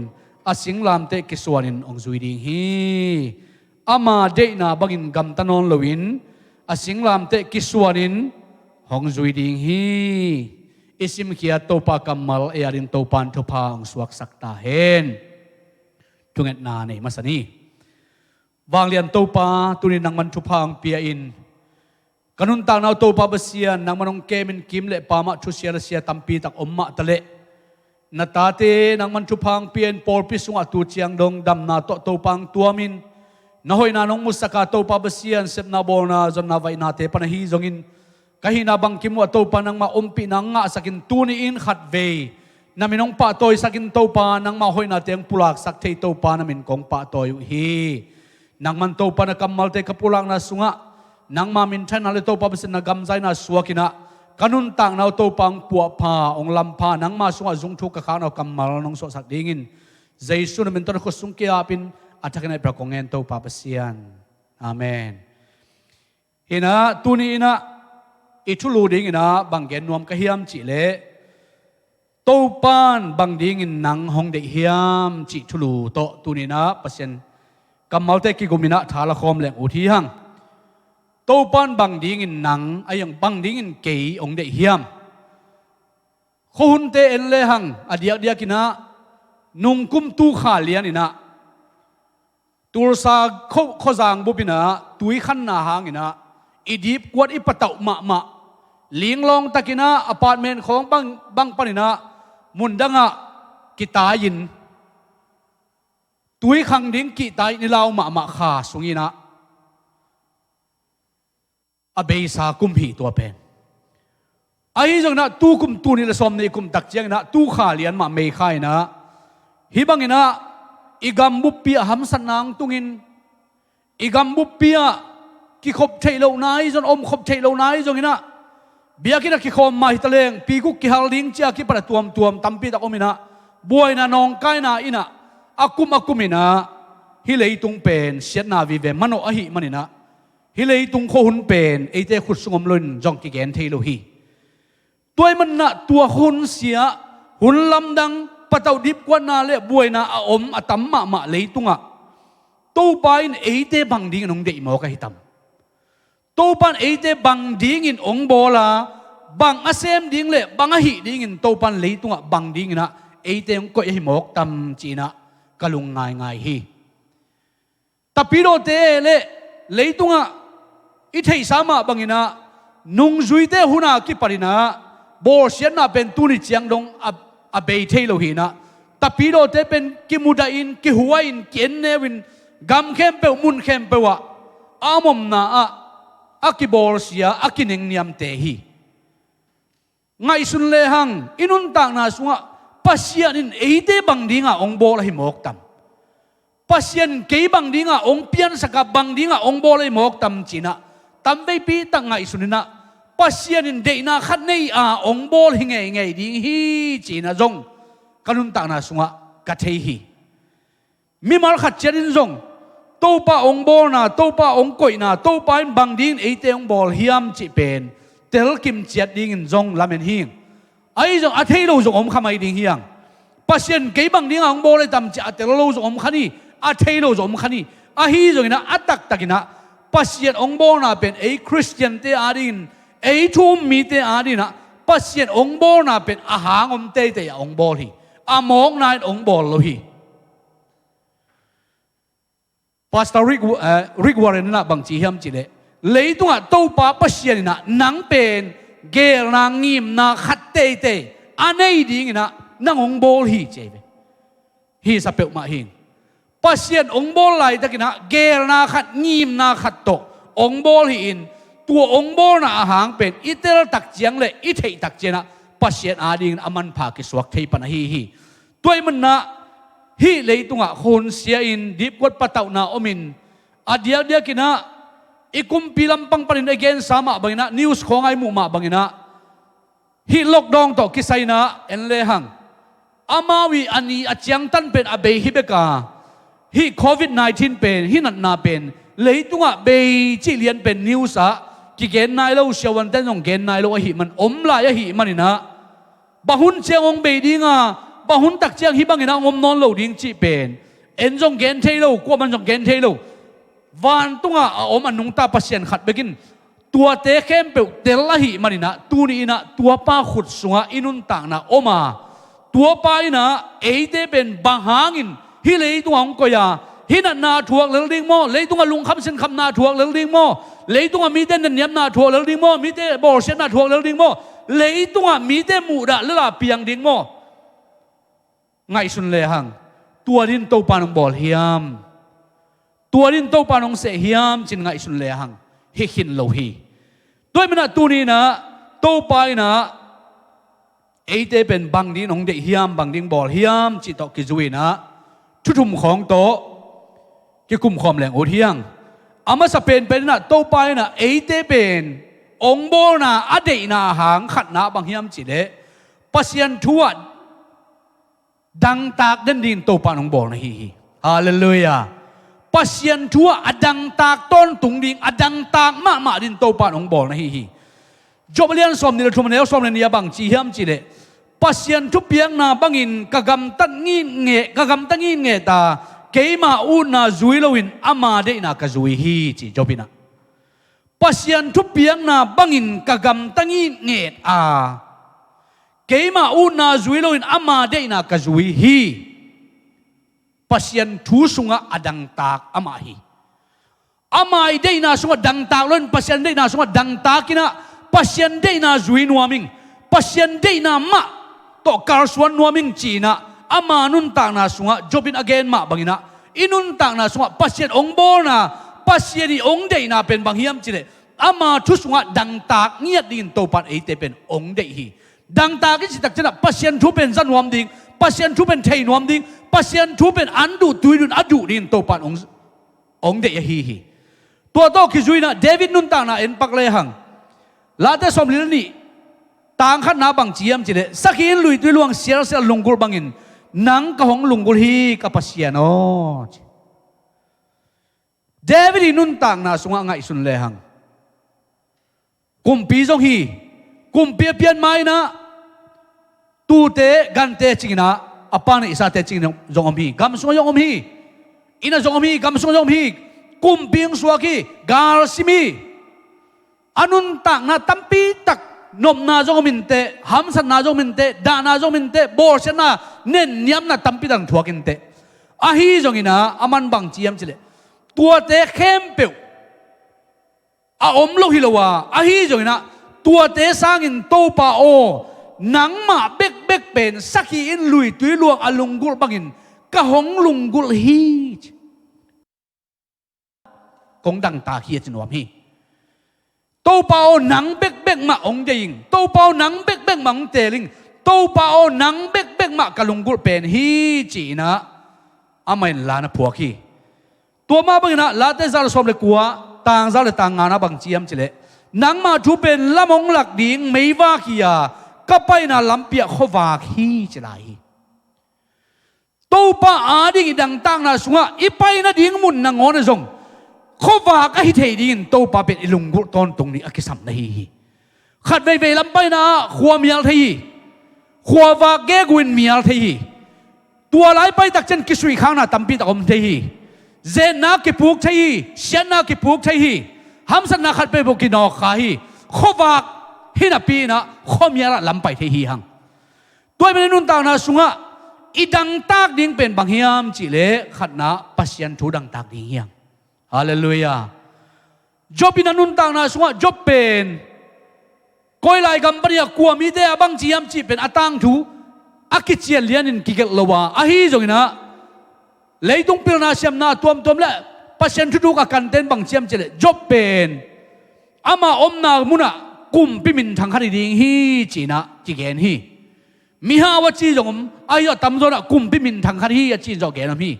asing lam te kiswanin ong zui ding hi ama de na bangin gam tanon loin asing lam te kiswanin hong zui ding hi isim kia topa kamal earin topan topa ang suak sakta hen tunget na ne masani wang lian topa tunin nang man topa ang pia in kanun ta naw topa basian nang manong kemin kim le pama chusia sia tampi tak omma tale natate nang man topa ang pien por pisunga tu chiang dong dam na to topang tuamin nahoy na nong musaka topa basian sep na bona zon na vai nate panahi zongin kahina bang kimu ato pa nang maumpi na nga sakin tuniin khatve na minong pa toy sakin to pa nang mahoy natin ang pulak saktay to pa namin kong pa toy hi nang man to pa na kamal te kapulang na sunga nang mamintan na to pa basin na gamzay na suwakina kanun tang na to pang puwa pa ong lampa nang masunga zungtu kakanaw kamal nung so sakdingin Jesu namin to na kusung kiapin at sakin ay prakongen to pa basian amen hina tuniina itulu ding ina banggen nuam kahiam chi le topan bang ding in nang hong de hiam chi thulu to tunina pasien kamalte ki gumina thala khom leng uthi hang topan bang ding in nang ayang bang ding in ke ong de hiam khun te en le hang adiak dia kina nung kum tu kha lian ina tursa khozang bupina tui khan na hang ina idip kwat ipatau ma ling long takina apartment khong bang panina mundanga kitayin tui khang ding ki tai ni law ma kha sungina abeisa kumhi to pen ai jong na tu kum tu ni la som ni kum tak chiang na tu kha lian ma me khai na hi bangina igam bupia ham sanang tungin igam bupia ki khop thei lo nai zon om khop thei lo nai zong ina biakina ki khom mai taleng pi ku ki halding chia ki para tuam tampi ta omina buaina nong kaina ina akumina hi leitung pen siat na vi ve mano ahi manina hi leitung kho hun pen eite khut sungom lun jong ki gen thei lo hi toy man na tua hun sia hun lamdang patau dip kwan na le buaina a om atam ma leitunga to pain eite bang ding nong dei mo ka hitam topan eite bang ding in ong bola bang asem ding le bang ahi ding in topan leitunga bang ding na eite ong ko himok tam china kalung ngai hi tapiro te le leitunga i thei sama bangina nung zuite huna ki parina bor sian na pen tuni chiang dong a be thei lo hi na tapiro te pen ki muda in ki huain ken nevin gam khem pe mun khem pe wa amom na akibor siya akining niam tehi ngai sun le hang inun tang na sunga pasian in eite bang dinga ong bol hi mok tam pasian ke bang dinga ong pian saka bang dinga ong bol hi mok tam china tam ve pi tang ngai sunina pasian in de na khat nei ong bol hi ngai ding hi china jong kanun tang na sunga ka thei hi mi mal khat cherin jong topa ong bol na topa ong koi na topa in bang ding eite ong bol hiam chi pen tel kim chiat ding in jong lamen hing ai jong a thei lo jong om khamai ding hiang pasien ke bang ding ong bol tam chi a tel lo jong om khani a thei lo jong om khani a hi jong ina atak takina pasien ong bol na pen ei christian te adin ei thum mi te adina pasien ong bol na pen a hang om te ong bol hi a mong na ong bol lo hi Pastor Rick Warren na bang chi hiam chi le leitunga to pa pasian na nang pen เกลนางงิมนาขัดเตเตอันนี้ดิ่งนะนางองโบลฮีเจเวฮีสเปลมาหิงปัสยันองโบลไหลตะกินะเกลนาขัดงิมนาขัดโตองโบลฮีอินตัวองโบลนาหางเป็นอิเตลตักเจียงเลยอิเทตักเจนะปัสยันอาดิ่งอามันพากิสวักเทปนะฮีตัวมันนะฮีเลยตุงะคนเสียอินดิบวัดปะเต่านาอมินอาเดียกินะikum pilam pang parin again sama bangina news khongai mu ma bangina hi lockdown to kisaina enlehang amawi ani achiang tan pen abe hi beka hi covid 19 pen hi nat na pen leitunga be chi lian pen news a ki gen nai lo shawan tan jong gen nai lo hi man om la ya hi manina bahun chengong be dinga bahun tak chiang hi bangina om non lo ding chi pen en jong gen thei lo ko man jong gen thei loวันตุงะอมอนุงตาปัสยันขัดเบกินตัวเตะเข้มเปลเตละหิมันนะตัวนี้นะตัวป้าขุดสงะอินุนต่างนะอมาตัวป้านะเอเตเป็นบางหางินฮิเลยตัวของกอยาฮินันนาถวกเลลดิ้งโมเลยตัวลุงคำเส้นคำนาถวกเลลดิ้งโมเลยตัวมีเต้นเนียมนาถวกเลลดิ้งโมมีเต้บอลเส้นนาถวกเลลดิ้งโมเลยตัวมีเต้มูดะเลลาเปียงดิ้งโมไงสุนเลยหังตัวดินโตปานบอลเฮียมตัวนี้โตปานองเสียมจินไงสุนเลหังฮิขินโลฮีด้วยมันตัวนี้นะโตไปนะเอเตเป็นบางดีนองเดียมบางดีบอลเฮียมจิตตกิจวินะชุมของโตกิกุมความแรงโอเทียงอามาสเปนเป็นนะโตไปนะเอเตเป็นองโบนะอเดนาหางขัดนะบางเฮียมจิเลปัสยันทัวดังตากดันดินโตปานองบอลนะฮีฮาเลลูยาปัสยันทัวอดังตากต้นตุงดิงอดังตากมาดินโตปานองบอลนะฮีจบเรียนสมนิรทุมเนลสมเนียบังจีเฮียมจีเลปัสยันทุเปียงนาบังอินกะกำตังงินเงกะกำตังงินเงตาเกมาอูนาจุยโลวินอามาเดนากะจุยฮีจีจบินะปัสยันทุเปียงนาบังอินกะกำตังงินเงอาเกมาอูนาจุยโลวินอามาเดนากะจุยฮีpasien thu sunga adang tak amahi amai deina sunga dang tak lon pasien deina sunga dang takina pasien deina zui nuaming pasien deina ma to karswan nuaming china ama nun tak na sunga jobin again ma bangina inun tak na sunga pasien ongbol na pasien ong deina pen banghiam chile ama thu sunga dang tak ngiat din to pan ate pen ong dei hi dang tak ki tak chana pasien thu pen san nuam ding pasien thu pen thei nuam ding pasien thu pen andu tuidun adu din to pan ong de hiตัวโตคิจุยนะเดวิดนุนต่างนะเอ็นปักเลยหังลาเตสมลิลนี่ต่างขันนาบังจียมจีเลสักอินลุยตุยลวงเสียเสียลุงกุลบังอินนังกะหงลุงกุลฮีกับปัสยานอเดวิดนุนต่างนะสงะไงสุนเลยหังกุมปีจงฮีกุมเปียเปียนไม้นะตูเตกันเตจิงนะอปานิสาเตจิงจงอมฮีกำสงจงอมฮีอินะจงอมฮีกำสงจงอมฮีกุมปิงสวากีกาลซิมีอนุนตักนาตัมปีตักนมนาจงมินเตฮัมสันนาจงมินเตดานาจงมินเตโบเชนาเน้นยำนาตัมปีตังทัวกินเตอาฮีจงอินะอามันบังจียมจิเลตัวเตเข้มเปียวอาอมโลหิลวาอาฮีจงอินะตัวเตสร้างอินโตปาโอหนังมาเบกเบกเป็นสักอินลุยตุยลวงอลุงกุลบังอินกะหงลุงกุลฮีกงดังตาเฮียจนวมฮีโตเปาหนังเบกเบกมาองเดิงโตเปาหนังเบกเบกมาองเตลิงโตเปาหนังเบกเบกมากะลุงกุลเป็นฮีจีนะอามันลานะผัวขี้ตัวมาบังนะลาเตซาลสมเลกัวต่างซาลต่างงานะบังเจียมจิเลหนังมาทูเป็นละมงหลักดิ่งไม่ว่าขี้ยาก็ไปนะลำเปียขวาขี้จิไลโตปาอาดิ่งดังต่างนะสงะอีไปนะดิ่งมุนนะงอนะจงข้อว่าก็ให้เทดินโตปาเป็นลุงกุตอนตรงนี้อักษรในฮีขัดไปลำไปนะขวามีอะไรทีขวาว่าเกกุนมีอะไรทีตัวไหลไปตักเจนกิสุยข้างหน้าตั้มปีตะอมทีเจนนักกิปุกทีเชนนักกิปุกทีฮัมสันนักขัดไปบุกินอขาฮีข้อว่าฮินาปีนะข้อมีอะไรลำไปทีหังตัวเป็นนุ่นต่างนะสุงะอีดังตากดิ่งเป็นบางเฮียมจิเลขัดนะปัสยันทูดังตากดิ่งเฮียงฮาเลลูยาจบอินันุนต่างนะสงะจบเป็น คอยไล่กำปนีกลัวมีเดียบางจีมจีเป็นอัตังทูอากิเจียนเลียนินกิเกลลวาอาฮีจงนะเลยต้องพิจารณาเสียมนาตัวและปัจจัยทุกๆกันเต้นบางจีมจีเลยจบเป็นอามาอมนามุนะกุมพิมินทางคดีดิ้งฮีจีนะจีเกนฮีมีฮาวจีจงอายอตำโซนะกุมพิมินทางคดีจีจงเกนฮี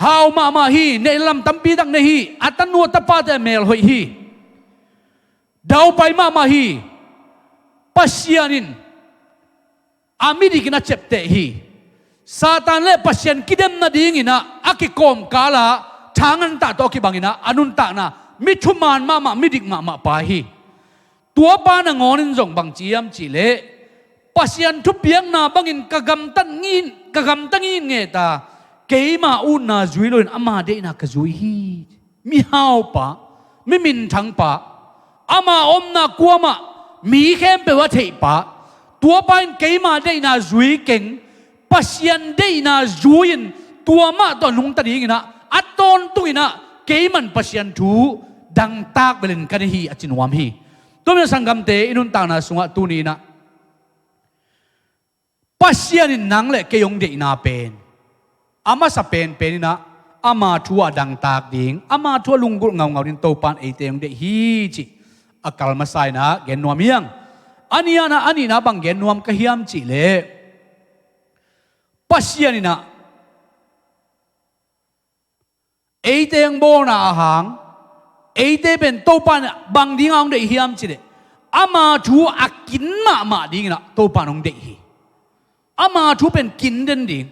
ฮาวมาฮีในลำตั้มปีดังในฮีอัตโนตปาเตเมลหอยฮีดาวไปมาฮีปัสยานินอามิดิกินาเจ็บเตฮีซาตานเล่ปัสยันกิเดมนาดีงินะอากิกอมกาลาทางันตาโตกิบังินะอนุนตานะมิชุมานมามิดิกมาปาฮีตัวปานงอนินจงบังจียมจีเลปัสยันทุบเพียงนาบังินกะกำตังงินเงตาเกยมาอุนนาจุยลุนอามาเดนะกะจุยฮีมีฮาวปะมิมินทังปะอามาอมนากัวมามีแค่เปว่าเทปะตัวปานเกยมาได้นาจุยเก่งปัสยันได้นาจุยนตัวมาตอนลุงตาดีงินะอัตตอนตุยนะเกยมันปัสยันทูดังตากเบลินกันฮีอจินวามฮีตัวมันสังกัมเตอินุนตานาสุงะตุนีนะปัสยันินนังเละเกยงเดนาเป็นอามาสเปนเป็นนะอามาทัวดังตากดิ่งอามาทัวลุงกุเงาดินโตปานเอเตยงเดฮีจิอากาลมาไซนะเกนนวมยังอันนี้นะบังเกนนวมกะฮิยมจิเลปัสยันินะเอเตยงโบนาหางเอเตเป็นโตปานบังดิ่งองเดฮิยมจิเลอามาทัวอากินมาดิ่งนะโตปานองเดฮีอามาทัวเป็นกินเดนดิ่ง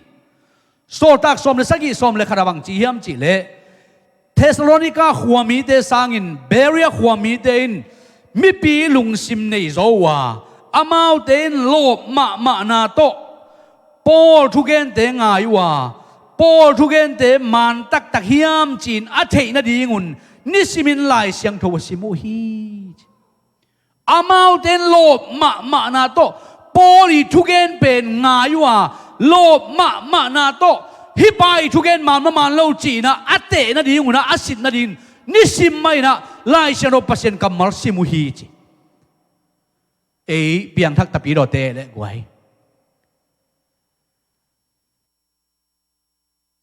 โซตักสมเลสกีสมเลคาราบังจีฮิมจีเลเทสโลนิกาขวามีเตสังอินเบรียขวามีเตนมิปีลุงซิมเนโซวาอามาวเตนโลบมานาโตปอลทุเกนเตงายวาปอลทุเกนเตมันตักฮิมจีนอาเทนดีงุนนิสิมินไลเสียงทวสิมุฮีอามาวเตนโลบมานาโตปอลีทุเกนเป็นงายวาโลบมานาโตฮิปายทุกเกนมันโลจีนะอัตเตนะดีงุนะอัสิตนะดีนิสิมไม่นะไลเชนโรปัสเซนกัมมัลซิมุฮีจีเอเปียงทักตะปีโรเตเลกวย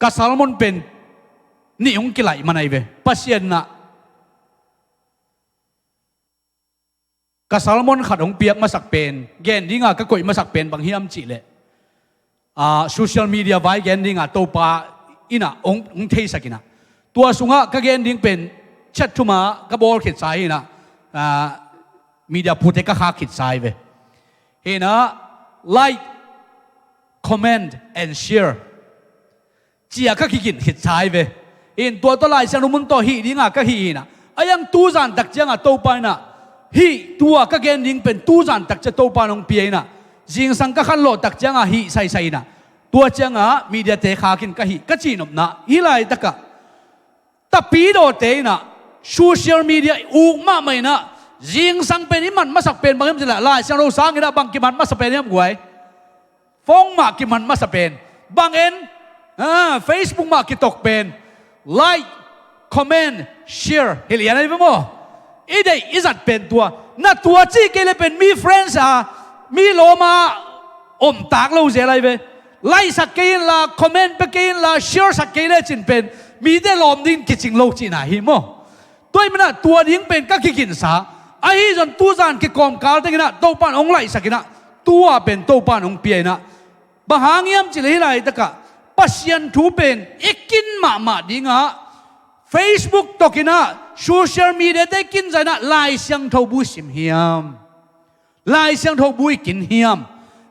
กาซาลมอนเป็นนี่องกิไลมาไหนเวปัสเซนนะกาซาลมอนขัดองเปียกมาสักเป็นเกนดิ้งอ่ะก็กอยมาสักเป็นบางฮิมจีเลโซเชียลมีเดียไว้แกนดิ้งอ่ะโตปาอินะองเทสักินะตัวสุงะก็แกนดิ้งเป็นชัดทุมากระบอกขิดสายนะมีเดียพูดก็ขาขิดสายเว้เห็นนะ like comment and share เจียก็ขิดสายเว้เห็นตัวไลน์เซนุมุนตัวฮีดิ้งอ่ะก็ฮีนะไอ้ยังตูจันตักเจียงอ่ะโตปานะฮีตัวก็แกนดิ้งเป็นตูจันตักจะโตปานองเปียนะจิงสังกัขันโลตักจังอ่ะฮีใส่นะตัวจังอ่ะมีเดียเตะขากินก็ฮีก็จีนบนะฮีไลตะกะแต่ปีโดเตะนะโซเชียลมีเดียอุกมาไม่นะจิงสังเป็นนี่มันมาสักเป็นบางอย่างจะละลายเสียงเราสังกันนะบางกิมันมาสักเป็นเนี่ยมวยฟงมากิมันมาสักเป็นบางเอ็นFacebook มากิตกเป็น like comment share เฮียอะไรบ้างมั้งอีเดย์อิสัตเป็นตัวน่ะตัวจีเกลเป็นมี friends มีโลมาอมตากเราเสียอะไรไปไล่สักเกนละคอมเมนต์ไปเกนละแชร์สักเกนเลยจินเป็นมีได้ลมดิ้งกิจจริงโลจีน่ะฮิโมตัวมันน่ะตัวดิ้งเป็นก็กินสาไอ้จนตัวจานกิกอมกาลตั้งนะโตปานองไล่สักนะตัวเป็นโตปานองเปียนะบางอย่างยามจิเลยไรตะกะปัสยันทูเป็นเอกกินมาดิ้งอ่ะ Facebook ตกินะโซเชียลมีเดียได้กินใจนะไล่เสียงทบุสิมเฮียมไล่เสียงทบุยกินเฮียม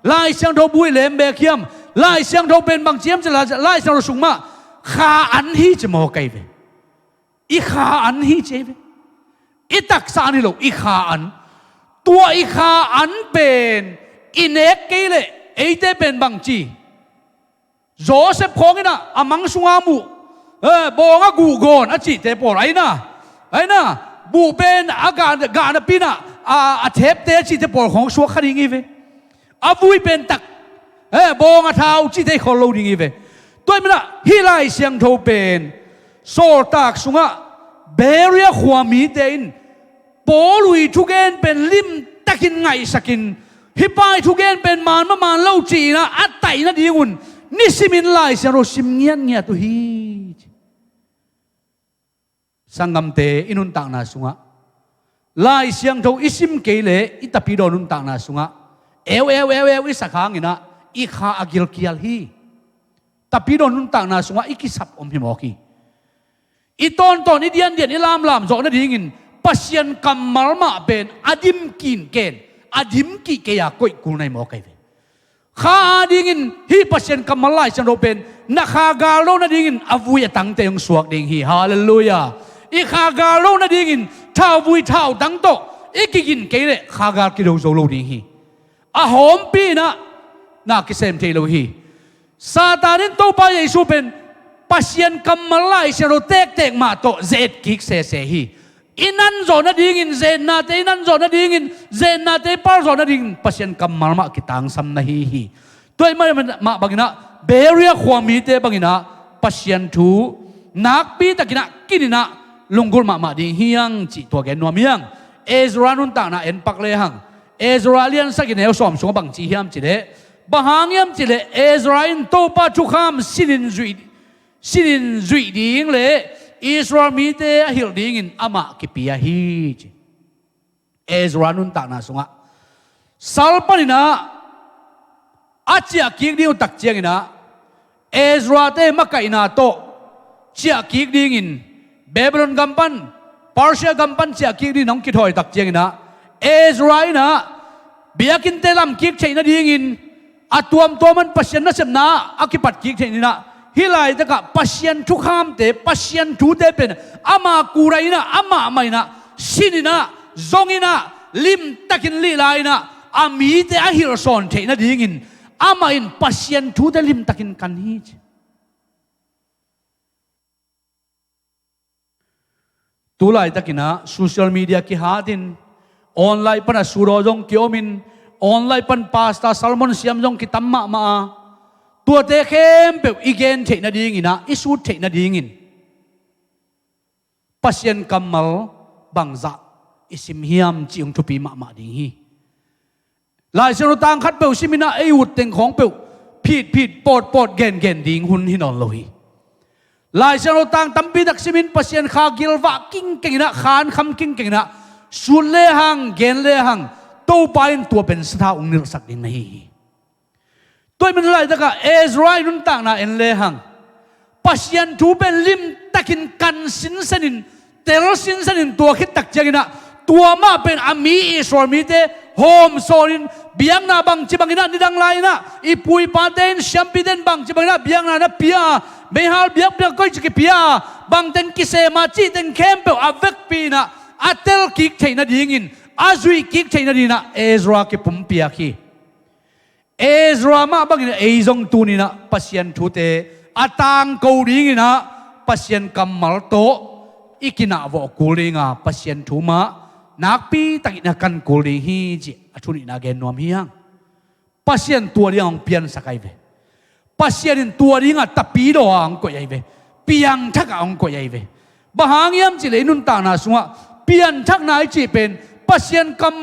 ไล่เสียงทบุยเลมเบกเฮียมไล่เสียงทบเป็นบางเจียมจะไล่เสียงเราสูงมาขาอันฮีจะมองไกลไปอีขาอันฮีเจ็บอีตักษานี่หรอกอีขาอันตัวอีขาอันเป็นอินเอกเกลเอเตเป็นบางจีโจเซฟของนี่นะอามังสุงามูบอกว่ากูโกนอาจิเตปอไรนะบูเป็นอากาศกาณปีน่ะอาเทปเตจิเตปอของชัวคดีงี้เว้อาบุยเป็นตักบอกว่าเท้าจิเตขอโลดิ้งงี้เว้ตัวมันน่ะฮิไลเสียงโทเป็นโซตักสุงะเบรียขวามีเตนปอลุยทุกเกนเป็นลิม ตะกินไงสกินฮิปายทุกเกนเป็นมานมานเล่าจีนะอัตไตนะดีงุนนิสิมินไลเสียโรสิมเงียนเงียตุฮีสังกัมเตอินุนตังนาสุงะไลเสียงทูอิสิมเกเลอิตาปิโดนุนตังนาสุงะเอวอิสักหางินะอิขาอากิลกิลฮีตาปิโดนุนตังนาสุงะอิกิสับอมฮิโมกีอีตอนอิเดียนอิลามจอกนะดีงินปัสยันกัมมัลมาเป็นอดิมกินเกนอดิมกิเกียกุยกูในโมกีข้าดีงินฮีปัสยันกัมมัลไลฉันโรเป็นนักขากาโลนะดีงินอวุยตังเตยงสวกดิงฮีฮาเลลูยาอีขากาโลนะดีงินท้าววุยท้าวตังโตอีกิกินเกเลขากากิโลโซโลดิงฮีอาหอมปีนะนักกิเซมเทโลฮีซาตานินโตปายยิสูเป็นปัสยันกัมมัลไลฉันโรเตกมาโตเซดกิกเซฮีอินันโซนดีงินเซนนาเตอินันโซนดีงินเซนนาเตปาร์โซนดีงินปัสยันกัมมัลมากิตังซัมนาฮีตัวมันมาบังนะเบรียความมีเตบังนะปัสยันทูนักปีตะกินะกินนะลุงกุลมาดิเฮียงจิตัวแกนนัวเมียงเอซรานุนตานะเอ็นปักเลหังเอซราเลียนสักกินเอวสอมสงบังจีเฮียมจิเลบะหางเฮียมจิเลเอซราอินโตปาชุขามสินินจุยดิงเลอิสรามีเตอฮิลดิงินอามากิปิยาฮีจิเอซรานุนตานะสงะสัลปนินะอาเจียกิกดิวตักเจียงินะเอซราเตมักไกนาโตเจียกิกดิงินเบเบลอนกัมปันปาร์เชียกัมปันเจียกิกดิน้องกิถอยตักเจียงินะเอซราอินะเบียกินเตลัมกิกเชยนะดิงินอัตวมตัวมันปัสยันนะเสมนาอากิปัดกิกเชยนี่นะฮิไลตะกะปัสยันทุกขามเตปัสยันทูเตเป็นอามากูไรนะอามาไม่นะสินินะจงอินะลิมตะกินลีไลนะอามีเตอฮิรซอนเทนะดิงินอามาอินปัสยันทูเตลิมตะกินกันฮีตุไลตะกินะโซเชียลมีเดียกิฮาดินออนไลน์ปันสุโรจงกิโอมินออนไลน์ปันปาสตาซัลมอนเซียมจงกิตัมมามาตัวเตเข้มเปอีเกนเทนดีงินะอิสูเทนดีงินปัสยันกัมมัลบังซะอิสิมฮิมจิงทุปีมาดิงฮีลายเชนุตังคัดเปลซิมินะไอวุดเต็งของเปลผิดปอดเกนดิงหุนฮินอนโลฮีลายเชนุตังตัมปีดักซิมินปัสยันขากิลวะกิ้งเก่งนะขานคำกิ้งเก่งนะสุนเลหังเกนเลหังโตไปตัวเป็นสถาองค์นิรศักดิ์ดิงนะฮีตัวมันอะไรตะกะเอซราอินุนต่างนะเอ็นเลหังปัสยันทูเป็นลิมตะกินกันสินสนินเตลสินสนินตัวคิดตักเจกินะตัวมาเป็นอามีอิสรามีเตโฮมโซนินเบียงนาบังจิบังนะนิดังไลนะอีปุยปาเตนแชมปิเดนบังจิบังนะเบียงนานะเปียเบฮัลเบียกก้อยจิกเปียบังเตนกิเซมาจิเตนเข้มเปอเวกปีนะอัตเตลกิกเทนะดิงินอาซุยกิกเทนะดีนะเอซรากิปุ่มเปียกีเอซรามาบังนี่เอซงตูนี่นะปัสยันทูเตอาตังกูดิงินะปัสยันกัมมัลโตอีกินะวอกูลิงาปัสยันทูมานักปีตักินะกันกูลิฮีจิอทุนินะเกนนวมฮียังปัสยันตัวเดียงเปลี่ยนสักไอเวปัสยันตัวเดียงตับปีโดอังก็ยัยเวเปียงทักอังก็ยัยเวบางอย่างยามจิเลนุนตานาสุงะเปลี่ยนทักนายจิเป็นปัสยันกัม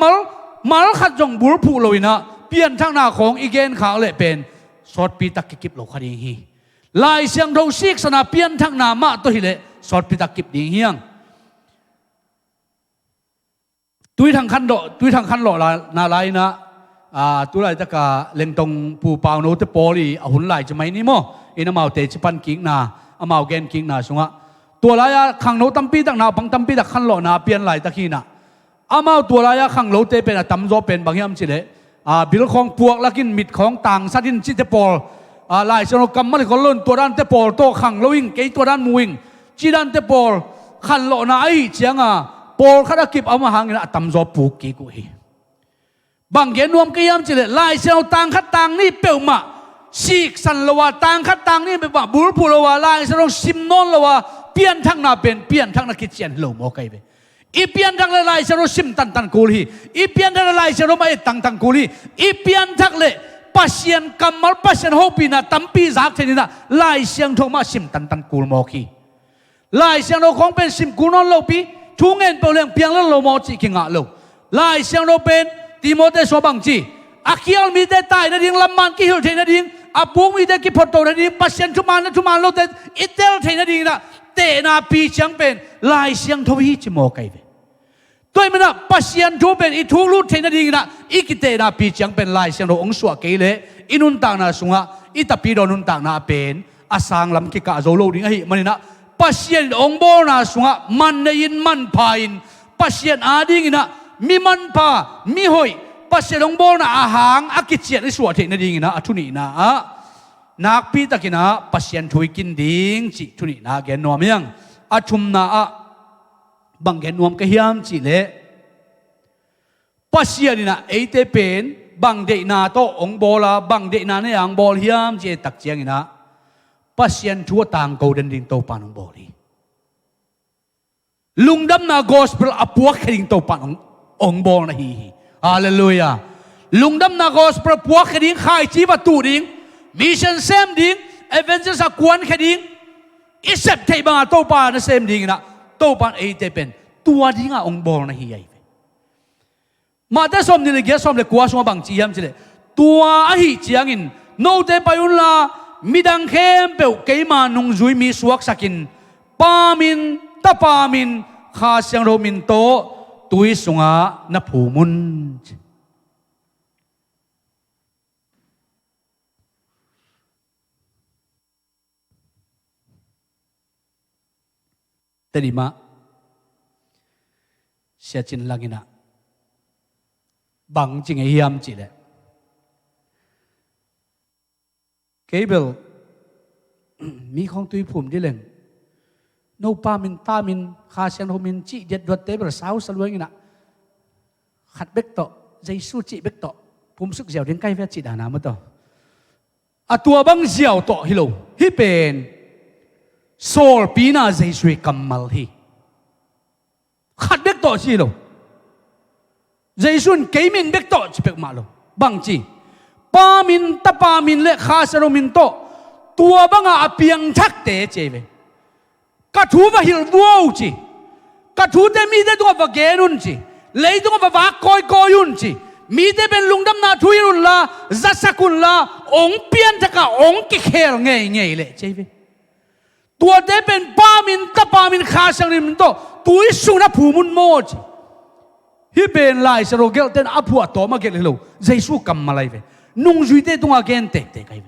มัลขัดจงบุรพูโลยนะเปลี่ยนทักนาของอีเกนขาวเลยเป็นสอดปีตักกิบโลคดีฮีลายเสียงเราซีกสนาเปลี่ยนทักนามาตัวฮิเลสอดปีตักกิบดีเฮียงตุยทางคันโดนาไลนะตุไลตะกาเล็งตรงปูเปาโนเตปอลีอาหุ่นไหลจะไม่นี่มั้งอินามาเตจิปันกิงนาอามาเกนกิงนาสุงะตัวลายขังโนตัมปีตักนาบังตัมปีตักขันโลนาเปลี่ยนไหลตะขีนะอามาตัวลายขังโลเตเป็นตัมโซเป็นบางยามจิเลบิลของพวกลักินมิดของต่างสัดินจิเตปอลลายสโนกัมมันก็ล้นตัวด้านเตปอลโตขังโลวิ่งเกยตัวด้านมูวิ่งจีด้านเตปอลขันโลนาไอเจียงปอลขัดกิบเอามาหางนะตัมโซปูกีกุฮีบางเกนวมกิยามจิเลลายสโนต่างขัดต่างนี่เปลมาซีกสันละว่าต่างขัดต่างนี่เป็นว่าบุรุษละว่าลายสโนซิมนอนละว่าเปลี่ยนทั้งนาเป็นเปลี่ยนทั้งนักกิจเจนโลมโอเคไปอีเปลี่ยนทั้งละลายสโนซิมตันกูลีอีเปลี่ยนทั้งละลายสโนไม่ตังกูลีอีเปลี่ยนทั้งเลยปัสยันกัมมัลปัสยันโฮปีนะตัมปีจากเทนินะลายเสียงทงมาซิมตันกูลโมกีลายเสียงโนของเป็นซิมกูนอนโลปีทุ่งเงินเปลี่ยนเพียงแล้วโลโมจิกิงะโลลายเสียงโนเป็น ติโมเตสบังจีอาเคียวมีแต่ตายนะดิ้งลำมันกิฮิลเทนะดิ้งอาปูมีแต่กิพอโตนะดิ้งปัสยันทุมันโลเตอิเตลเทนะดิ้งนะเตนาปีจังเป็นลายเสียงทวีจิโมไกเวตัวมันนะปัสยันทุเป็นอิทุลุเทนะดิ้งนะอีกิเตนาปีจังเป็นลายเสียงโรองสวะเกเลอินุนต่างนาสุงะอิตาปีโดนุนต่างนาเป็นอาสังลำกิกะโซโลดิ้งไอ้มันนะปัสยันองโบนาสุงะมันเนยินมันพายินปัสยันอาดิ้งนะมีมันพามีหอยปัสยันองโบนาอาหางอากิเจียนไอสวะเทนะดิ้งนะทุนีนะนักปีตะกินะปัสยันทุยกินดิ้งจิทุนีนะแกนนวมยังอาชุมนาบังแกนนวมกะฮิยามจิเลปัสยันนี่นะเอเตเป็นบังเดนาโตองโบลาบังเดนาเนี่ยอังโบลฮิยามจิตักเจียงนะปัสยันทัวต่างกูเดินดิ้งโตปานองโบลีลุงดำนากอสเปลอปัวขดิ้งโตปานองโบนะฮีฮาเลลูยาลุงดำนากอสเปลปัวขดิ้งขายจีบตูดิ้งมิชชั่นเซมดิ้งเอเวนเจอร์สักวนขดิ้งอิเซปเทบังโตปานเซมดิ้งนะโตปานเอเตเป็นตัวดิ้งองโบนะฮีไอมาแต่สมนี่เลยเกี่ยสมเลยกัวสมบังจียมจีเลยตัวอหิจียงอินโนเตไปอุนลามิดังเข้มเปลวเกยมานุงจุยมีสวกสักินปามินตาปามินข้าเสียงโรมินโตตุยสุงะนับผูมุนแต่ดีมาเสียจินลักินะบังจริงไอ้ยามจีเลยเกเบลมีของตุยภูมิดิเลงโนปามินตามินข้าเสียงโรมินจีเด็ดดวดเตเบลสาวสลวยงี้นะขัดเบกโตใจสู้จีเบกโตภูมิสุกเจียวเรียนใกล้เวจีดานามาโตอะตัวบังเจียวโตฮิโลฮิเป็นโซลปีน่าใจช่วยกำมัลฮีขัดเบกโตจีโลใจสุนเกมินเบกโตจีเบกมาโลบังจีปามินตาปามินเละข้าเสียงโรมินโตตัวบังอาเปียงทักเตะเจเวกระทูว่าหิลวัวจีกระทูแต่มีแต่ตัวว่าเกนุนจีเลยตัวว่าว่าคอยยุนจีมีแต่เป็นลุงดำนาทุยรุนละจัสกุลละองเปียนทักองกิเคลเงยเลยเจเวตัวแต่เป็นปามินตาปามินข้าเสียงโรมินโตตุยสุนับผูมุนโมจีฮิเป็นลายสโรเกลเต้นอภัวโตมาเกลเลยใจสู้กำมาเลยเวนุ่งจุยเตตุงอาเกนเตะไกเว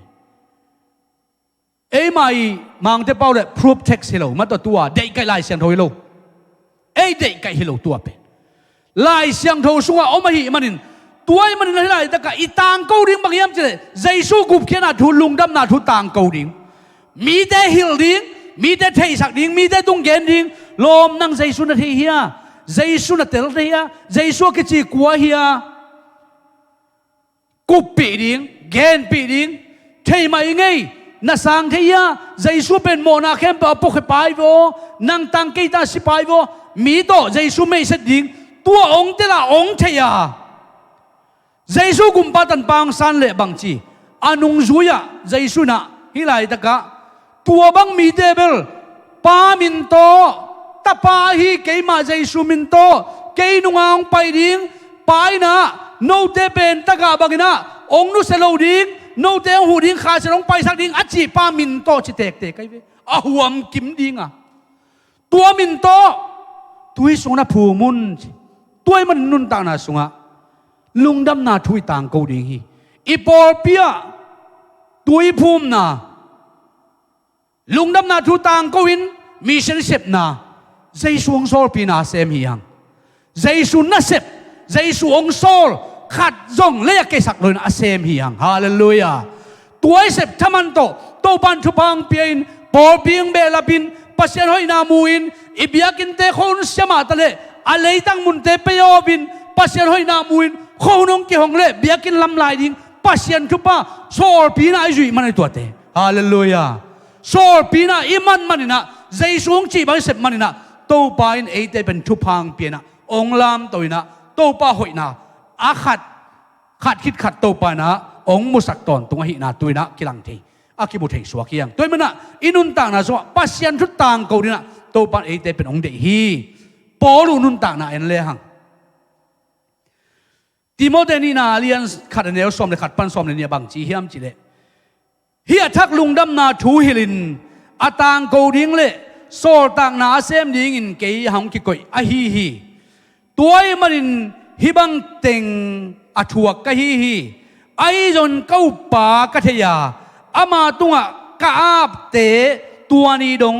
เอ้ไม่มังเตเป้าเลยพรูฟเท็กซ์ฮิโลมาตัวเด็กไกลายเสียงโทฮิโลเอ้เด็กไกฮิโลตัวเป็นลายเสียงโทสุงะอมาหิมันนินตัวมันนินอะไรแต่ก็อีต่างกูดิ้งบางอย่างจะใจสู้กุบเขียนทุลุงดำนาทุต่างกูดิ้งมีแต่ฮิลดิ้งมีแต่เทสักดิ้งมีแต่ตุงเกนดิ้งลมนั่งใจสู้นาทีเฮียใจสู้นาเตลเฮียใจสู้กิจิกัวเฮียกุบปีดิ้งเกนปีดิ้งเทมาอย่างไงน่าสังเทียใจสู้เป็นโมนาเข้มเปล่าปกไปโวนั่งตั้งกีตาสิไปโวมีโตใจสู้ไม่เสร็จดิ้งตัวองเตละองเทียใจสู้กุมปัตันปังสันเละบังจีอนุงจุยะใจสู้นะฮิไลตะกะตัวบังมีเดเบลปามินโตตาปาฮีเกยมาใจสู้มินโตเกยนุงองไปดิ้งไปนะโนเตเป็นตะกะบังนะองนุเสโลดิ้งโนเตหูดิ้งขาจะลงไปสักดิ้งอัจจีปามินโตจิเตกไกเวอาหวมกิมดิ้งอ่ะตัวมินโตตุยสงนะผูมุนตัวมันนุนต่างนาสงะลุงดำนาทุยต่างกูดิ้งฮีอีปอลเปียตุยภูมินาลุงดำนาทุต่างกูวินมีเชนเซปนาใจสวงโซลปีนาเซมฮียังใจสุนนะเซปใจสวงโซลขัดจงเลียกเกสักเลยนะเซมฮียังฮาเลลูยาตัวเสพทมันโตปันทุพังเปียนปอเปียงเบลาบินปัสยันหอยนามูอินอิบยากินเตคนเสียมาตะเลอะไรตั้งมุนเตเปยอบินปัสยันหอยนามูอินคนงกิหงเล่เบียกินลำลายดิ้งปัสยันทุปะโซลปีนาจุยมันในตัวเตฮาเลลูยาโซลปีนาอิมันมันนี่นะใจสวงจีบางเสพมันนี่นะโตปาอินเอเตเป็นทุพังเปียนะองลามตัวนะโตปาหอยนาอาขัดคิดขัดโตปานะองมุสักตอนตรงหินาตุยนะกิลังทีอากิบุเทสวากิยังตัวมันนะอินุนต่างนะสวะปัสยันทุต่างกูนี่นะโตปาเอเตเป็นองเดฮีปอลูนุนต่างนะเอ็นเลหัง ติโมเธนี่นาเลียนขัดเนวสอมเลยขัดปันสอมเลยเนี่ยบางจีเฮียมจีเลเฮียทักลุงดำนาทูฮิลินอาตางโกดิ้งเลโซตังนาเซมดิ้งอินเกยหังกิโกยอะฮีตัวไอ้มันฮิบังเต็งอาทัวกะฮีไอจนเก้าป่ากะเทียอามาตุงะกะอาบเตตัวนี้ดง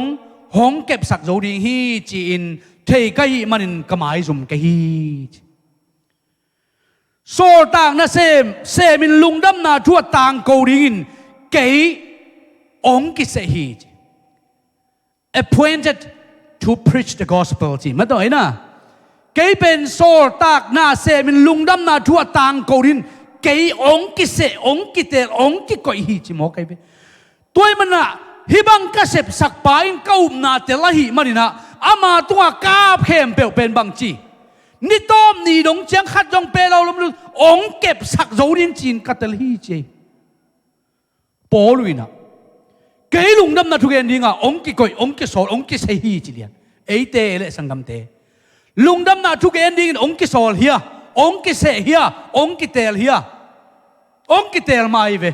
หงเก็บสักโจดิ้งฮีจีอินเทกะฮีมันกะหมายจุมกะฮีโซต่างนะเซมินลุงดำนาทั่วต่างโกดิ้งเกยองกิเสฮี appointed to preach the gospel จีมาต่อยนะเกยเป็นโซตากนาเซมินลุงดำนาทั่วต่างโกดิ้งเกยองกิเสองกิเตองกิกอยฮีจีโมเกยเป็นตัวมันนะฮิบังกเสบสักปายเก้านาเตละฮีมันนะอามาตัวกาบเข้มเปลวเป็นบางจีนี่ต้มนี่ดงเจียงขัดจงเปเราลมลุองเก็บสักโจดิ้งจีนกัตเตลฮีจีปอลุยนะเกยลุงดำนาทุกอย่างดิ้งอ่ะองกิกอยองกิโซองกิเสฮีจีเลียนเอเตเลสังกัมเตลุงดำนาทุกอย่างดิ้งองกิโซเฮียองกิเสเฮียองกิเตลเฮียองกิเตลมาอีเว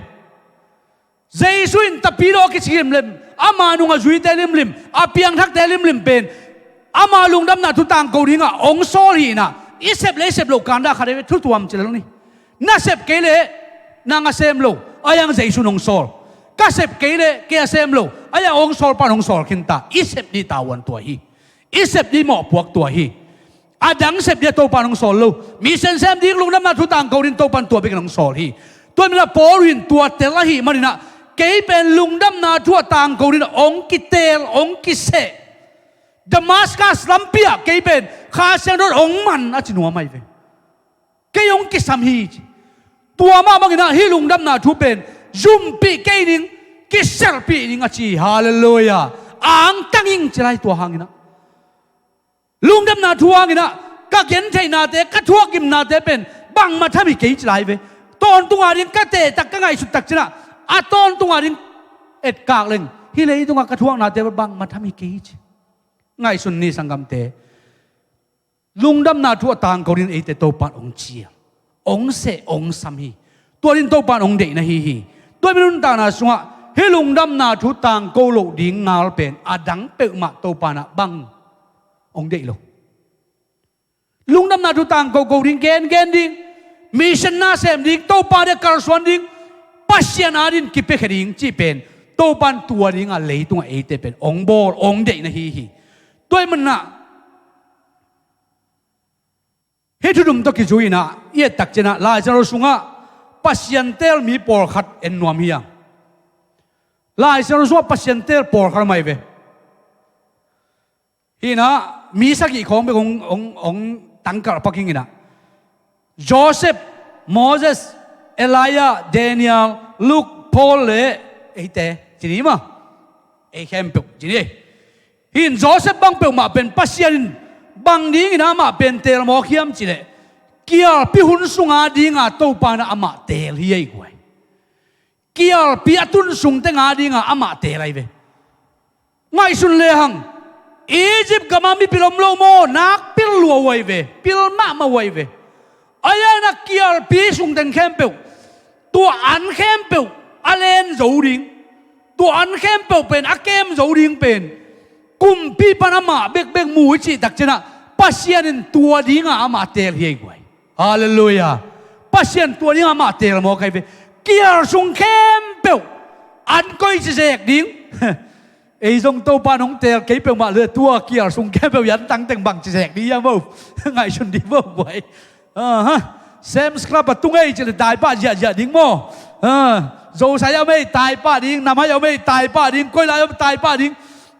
เจสุอินตะปีโรกิชิมเลมอามานุงะจุยเตลิมลิมอาเปียงทักเตลิมลิมเป็นอามาลุงดำนาทุตังโกดิ้งอ่ะองโซลีนะอิเซบเลเซบโลกันดาคาเดทุตัวมเจริญนี่น่าเซบเกเลนางเซมโลอายังเจสุนองโซลก็เซบเกเลเกเซมโลอายังองโซลปานองโซลขินตาอิเซบดีตาวันตัวฮีอิเซบดีหมอพวกตัวฮีอาดังเซบเดียโตปานองโซลโลมีเซนเซมดิ้งลุงดำนาทุตังโกดิ้งโตปานตัวเป็นองโซลฮีตัวมันละปอรินตัวเตละฮีมันนะเกยเป็นลุงดำนาทั่วต่างโกดิ้งองกิเตลองกิเซดามัสกัสลัมเปียเกยเป็นข้าเสียงรถองมันอาจินัวไม่เป็นเกยองกิสัมฮีตัวมาบางนะฮิลุงดำนาทุเป็นจุมปีเกยนิงกิเซลปีนิงอาจีฮาเลลูยาอ่างตั้งยิงจะไรตัวหางนะลุงดำนาทัวงินะก็เขียนไทยนาเตก็ทัวกิมนาเตเป็นบังมาทำให้เกยจะไรเวตอนตัวริงก็เตะตักก็ไงสุดตักชนะอาตอนตัวริงเอ็ดกากเล่งฮิเลยตัวกระทวงนาเตบังมาทำให้เกยไงสุนนี่สังกัมเตลุงดำนาทั่วต่างเขาเรียนเอเตโตปานองเจียองเสองสัมฮีตัวรินโตปานองเดนะฮีตัวไม่รุนตานาสุงะเฮลุงดำนาทั่วต่างโกโลดิ่งงาลเป็นอดังเปกมาโตปานะบังองเดโลลุงดำนาทั่วต่างโกดิ่งเกนดิ่งมิชนาเซมดิ่งโตปาเดคาร์สวนดิ่งปัสยานาดินกิเปคดิ่งจีเป็นโตปานตัวดิ่งอะเลยตัวเอเตเป็นองโบองเดนะฮีตัวมันนะเฮตุดุมตะกิจุยนะเอียตักเจนะลายจะเราสุงะปัสยันเตลมีปอร์ขัดเอ็นนวมเฮียลายจะเราสุงะปัสยันเตลปอร์ขัดไม่เวฮีนะมีสักกี่ของเป็นองตังกัดปักกิ่งนะโจเซฟโมเสสเอลียาเดนิเอลลูกพอลเลไอเตจีนี่มั้งไอแคมป์จีนี่หินโจเซฟบังเปิลมาเป็นปัสยันบังดิ้งนะมาเป็นเตลโมเขียมจีเล่เกี่ยวพิหุนสุงาดิ้งอ่ะโตปานะอามาเตลเฮียอีกไว้เกี่ยวพิอตุนสุงเตงาดิ้งอ่ะอามาเตลอะไรเว้ไม่สุนเลหังอียิปต์ก็มามีพิลมโลโมนักพิลลัวไว้เว้พิลมาไว้เว้อายานักเกี่ยวพิสุงเตงแคมเปิลตัวอันแคมเปิลอาเลนโจดิ้งตัวอันแคมเปิลเป็นอาเกมโจดิ้งเป็นกุมปีปนามาเบกมูจิตักชนะปัสยานินตัวดิ้งอามาเตลเฮียกวยฮาเลลูยาปัสยันตัวดิ้งอามาเตลโมใครเวเกียร์สุงเข้มเปียวอันก้อยจะแจกดิ้งไอ้ทรงโตปานองเตลเกี่ยวมาเลือตัวเกียร์สุงเข้มเปียวยันตั้งแต่งบังจะแจกดิ้งยังบ่ไงชนดิ้งบ่ไว้ฮะเซมสครับตุ้งไอ้จะตายป้าอย่าดิ้งโมโจสายเอาไม่ตายป้าดิ้งนำให้เอาไม่ตายป้าดิ้งก้อยลายเอาตายป้าดิ้ง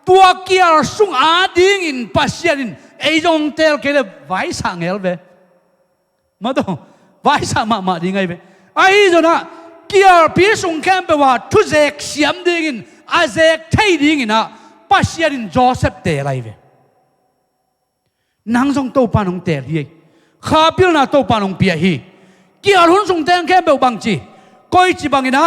ตัวเกียร์สุงอาดิ้งอินปัสยานินไอ้จงเตลเกลไว้สั่งเอลเวมาดูไว้สั่งมาดิ้งไงเวไอ้จงนะเกียร์พิสุงแคมเปว่าทุเจกเสียมดิ้งอินอาเจกไทยดิ้งอินนะปัสยานินโจเซฟเตลไอเวนางจงโตปานองเตลฮีข้าพิลนาโตปานองเปียฮีเกียร์หุ่นสุงเตลแคมเปบังจีก้อยจีบังอินะ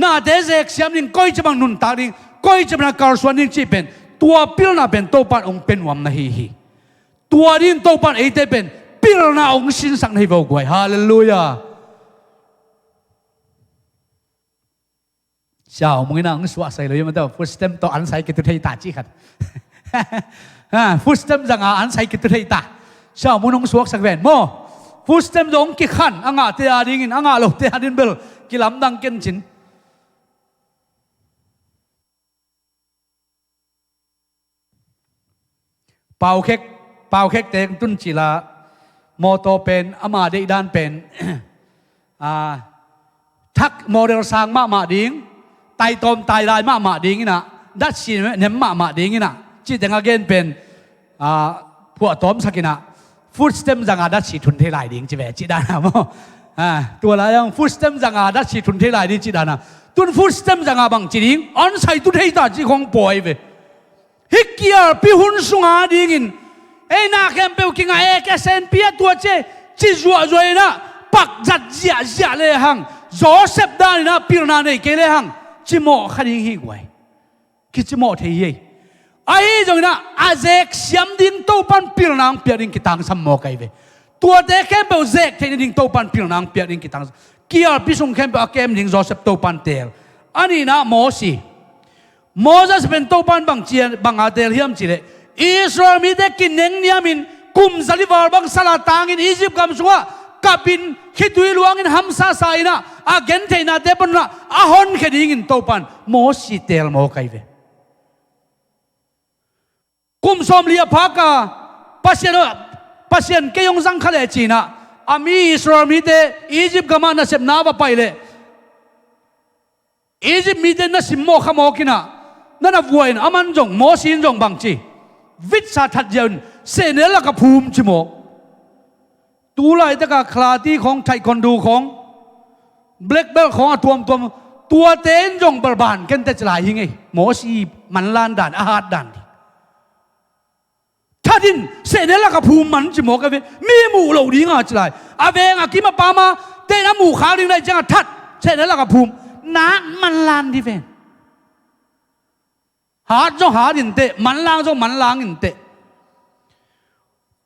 น่าเดเจกเสียมดิ้งก้อยจีบังนุนตาดิ้งก้อยจะเป็นการส่วนนี้จีเป็นตัวพิลนาเป็นโตปานองเป็นวามนาฮีตัวดิ้งโตปานเอเตเป็นพิล ลนาองค์สินสังให้บอกไว้ฮาเลลูยาเช้ามึงน่าองค์สวะใส่เลยมันต้องฟุตสเต็มต่ออันใส่กิตุเทตาจีขัดฟุตสเต็มจังอันใส่กิตุเทตาเช้ามึงน้องสวะสักแวนโมฟุตสเต็มจงกิขันอ่างเตียดิ้งอ่างโลเตียดินเบลกิลำดังเกินจินเป่าเค้กเต็งตุนจิลาโมโตเป็นอามาเดดานเป็นทักโมเดลสร้างมาดิ้งไตตอมไตลายมาดิ้งนะดัชชีเนี่ยมาดิ้งนะจีแต่งอาเกนเป็นพวกตอมสักินะฟุตสเต็มจังอาดัชชีทุนเทลายดิ้งจีเวจีดานะโมตัวละยังฟุตสเต็มจังอาดัชชีทุนเทลายดิ้งจีดานะตุนฟุตสเต็มจังอาบังจีดิ้งอันใส่ตุนเทตาจีของปอยเวฮิกยาพิหุนสุงาดิ้งินเอ้นาเข้มเปลกิงเอกเซนเปียตัวเจจิจัวจวยนะปักจัดเจียเลยหังโจเซฟดานินะพิรนาเนเกเลยหังจิโมขัดหิงไว้คิดจิโมเทียไอ้จงนะอาเจกเสียมดินโตปันพิรนางเปียดิงกิตังสมโมไกเวตัวเด็กเข้มเปลเจกเทนดิงโตปันพิรนางเปียดิงกิตังกิอาพิสุงเข้มเปลเกมดิงโจเซฟโตปันเตลอันนี้นะโมซีโมเสสเป็นโตปันบังเจียบังอาเตลเฮียมจิเลอิสราเอลมีเด็กกินเนงเนียมินกุมซาลิวาร์บังสลาตางินอียิปต์กำสัวกับบินคิดวิลวังอินฮัมซาไซนะอาเกนเทนาเดปนะอาฮอนเขดิงินโตปันโมสิเตลโมไกเวกุมสมเลียพักปัสเยนเกยงสังขเลจีนะอามีอิสราเอลมีเดอียิปต์กำมันเสพนาบไปเลยอียิปต์มีเดนัสิมโมขโมกินะนั่นวัวอินอามันจงโมสินจงบังจีวิชาทัดเยินเสนเนลกับภูมิชิโมตูไลตะกะคลาตีของไทยคอนดูของเบล็กเบลของตัวเต้นจงประบานกันแต่จะลายยังไงโมสีมันลานด่านอาหารด่านถ้าดินเสนเนลกับภูมิมันชิโมกันเวมีหมู่เหล่านี้งาจะลายอาเวงอากิมาปามาเต้นหมู่ขาวดิ้งได้จังทัดเสนเนลกับภูมิน้ามันลานที่เวนหาจงหาดินเตะมันล้างจงมันล้างดินเตะ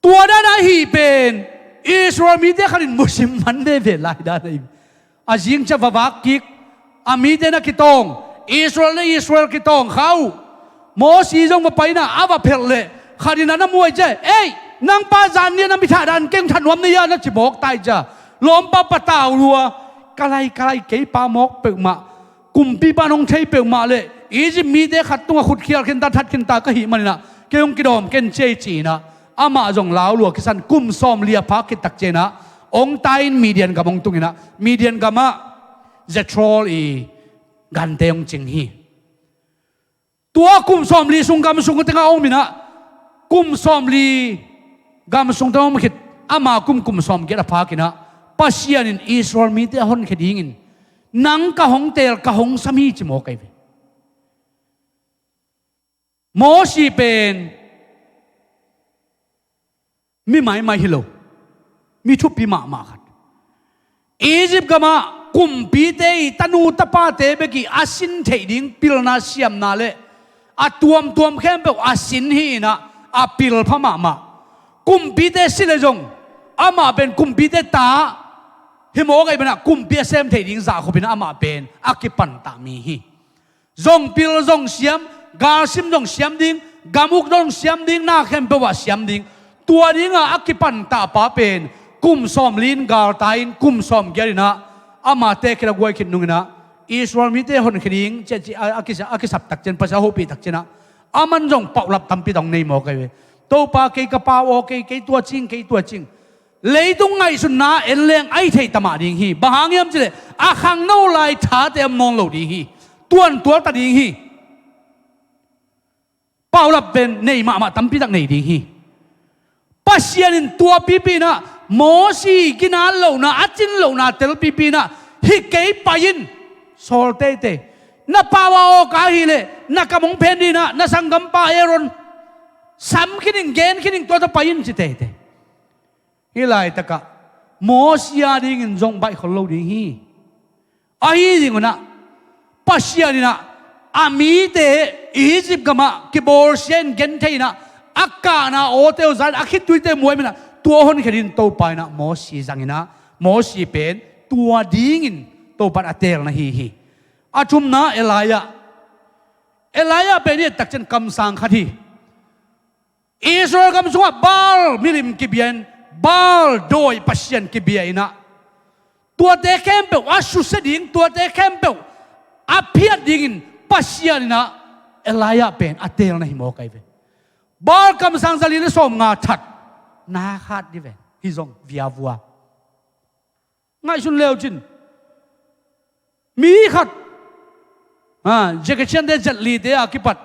ตัวด้านฮีเป็นอิสราเอลมีเด็กขันมุสลิมมันเดเวลายด้านนี้อาจิงจะวักกิกอามีเดนักกิตองอิสราเอลกิตองเขาโมสีจงมาไปนะอาวาเพลเลยขันนั้นมวยเจ้เอ้ยนางปาจานเนี่ยนางพิธาดันเก่งทันวมเนี่ยนักจิบอกตายจ้าล้อมปะปะตาวรัวกะไรเกยปามอกเปิกมากุมปีบานองเทยเปิกมาเลยอีจิปต์มีเด็กขัดตัวขุดเขียลขึ้นตาทัดขึ้นตาก็หิมันนะเกี่ยงกิดอมเก่งเจจีนะอามาจงลาวหลวงกิสันกุมซ้อมเลียพักกิตักเจนะองตายมีเดียนกับองตุงนะมีเดียนกับมาเจทรอลอีกันเตยงจิงฮีตัวกุมซ้อมลีสุงกำสุงก็ตั้งเอามินะกุมซ้อมลีกำสุงตั้งเอามิคิดอามากุมซ้อมเกิดพักกินะปัสยานินอิสราเอลมีเดียฮอนคิดยิงนังกะหงเตลกะหงสามีจิโมไกเวโมสีเป็นมีไม่ฮิโลมีทุบปีมาขัดอียิปต์ก็มากุมปีเตยตนูตะปาเตเบกีอาสินเทดิงพิลนาเซียมนาเลอาตัวมแค่เปอาสินฮีนะอาพิลพมากุมปีเตสิเลจงอามาเป็นกุมปีเตตาฮิโมไกเป็นกุมปีเซมเทดิงซาขบินอามาเป็นอากิปันตามีฮีจงพิลจงเซียมกาซิมจงเสียมดิ้งกามุกจงเสียมดิ้งน่าเข้มเปว่าเสียมดิ้งตัวดิ้งอักกิปันตาป้าเป็นกุมซ้อมลินกาลตายกุมซ้อมเกลินะอามาเตะกระกวยขิดนุ่งนะอิสราเอลมีเตะหนขิดิงเจอักกิสับตักเจนภาษาโฮปีตักเจนะอามันจงเป่าหลับตั้มปีตองในหมอกเลยโตป้าเกยกระเป๋าโอเกยตัวจริงเลยตรงไงสุนนะเอ็นเลงไอเทตมาดิ้งฮีบางอย่างจะเลยอาขังโนไลท้าเตมมองเหล่าดิ้งฮีตัวตัดดิ้งฮีเป่าหลับเป็นในมาตั้มปีตักในดิ้งฮีปัสยานินตัวปีนะโมสีกินาเหล่านะอาจินเหล่านะเตลปีนะฮิเกยปายินโซลเตเตน่าป่าวโอกาฮิเลน่ากำมงเพนดีนะน่าสังกัมปาเอรอนซ้ำคิดเกณฑ์คิดตัวจะปายินจิเตเตฮิไลตะกะโมสีอาดิ้งจงใบขลุ่ยดิ้งฮีอาฮีดิ้งนะปัสยานินะอามีเตอียิปต์กมาคิบอร์เซนเกนเทนะอักกานะโอเตลซันอักขิดตุยเตมวยมินะ ตัวคนแค่ดินโตไปนะโมสีจังอินะโมสีเป็นตัวดิ้งินโตปันอเตลนะฮีอาชุมนะเอลายะเป็นเนี่ยตักจันคำสั่งขัดที่อิสราเอลคำสั่งว่าบาลมิริมกิเบียนบาลโดยปัศยันกิเบียนะตัวเตะเข้มเปล่าอาสุสดิ่งตัวเตะเข้มเปล่าอาเพียดดิ่งปัศยันนะเอลายะเป็นอเตลนะฮิโมไกเวบาลคำสั่งจะลินสมงาทัดนาขาดดิเวฮิซงวิอาวัวง่ายสุดเลวจินมีขัดเจคเชนเดจัดลีเตะกิปัด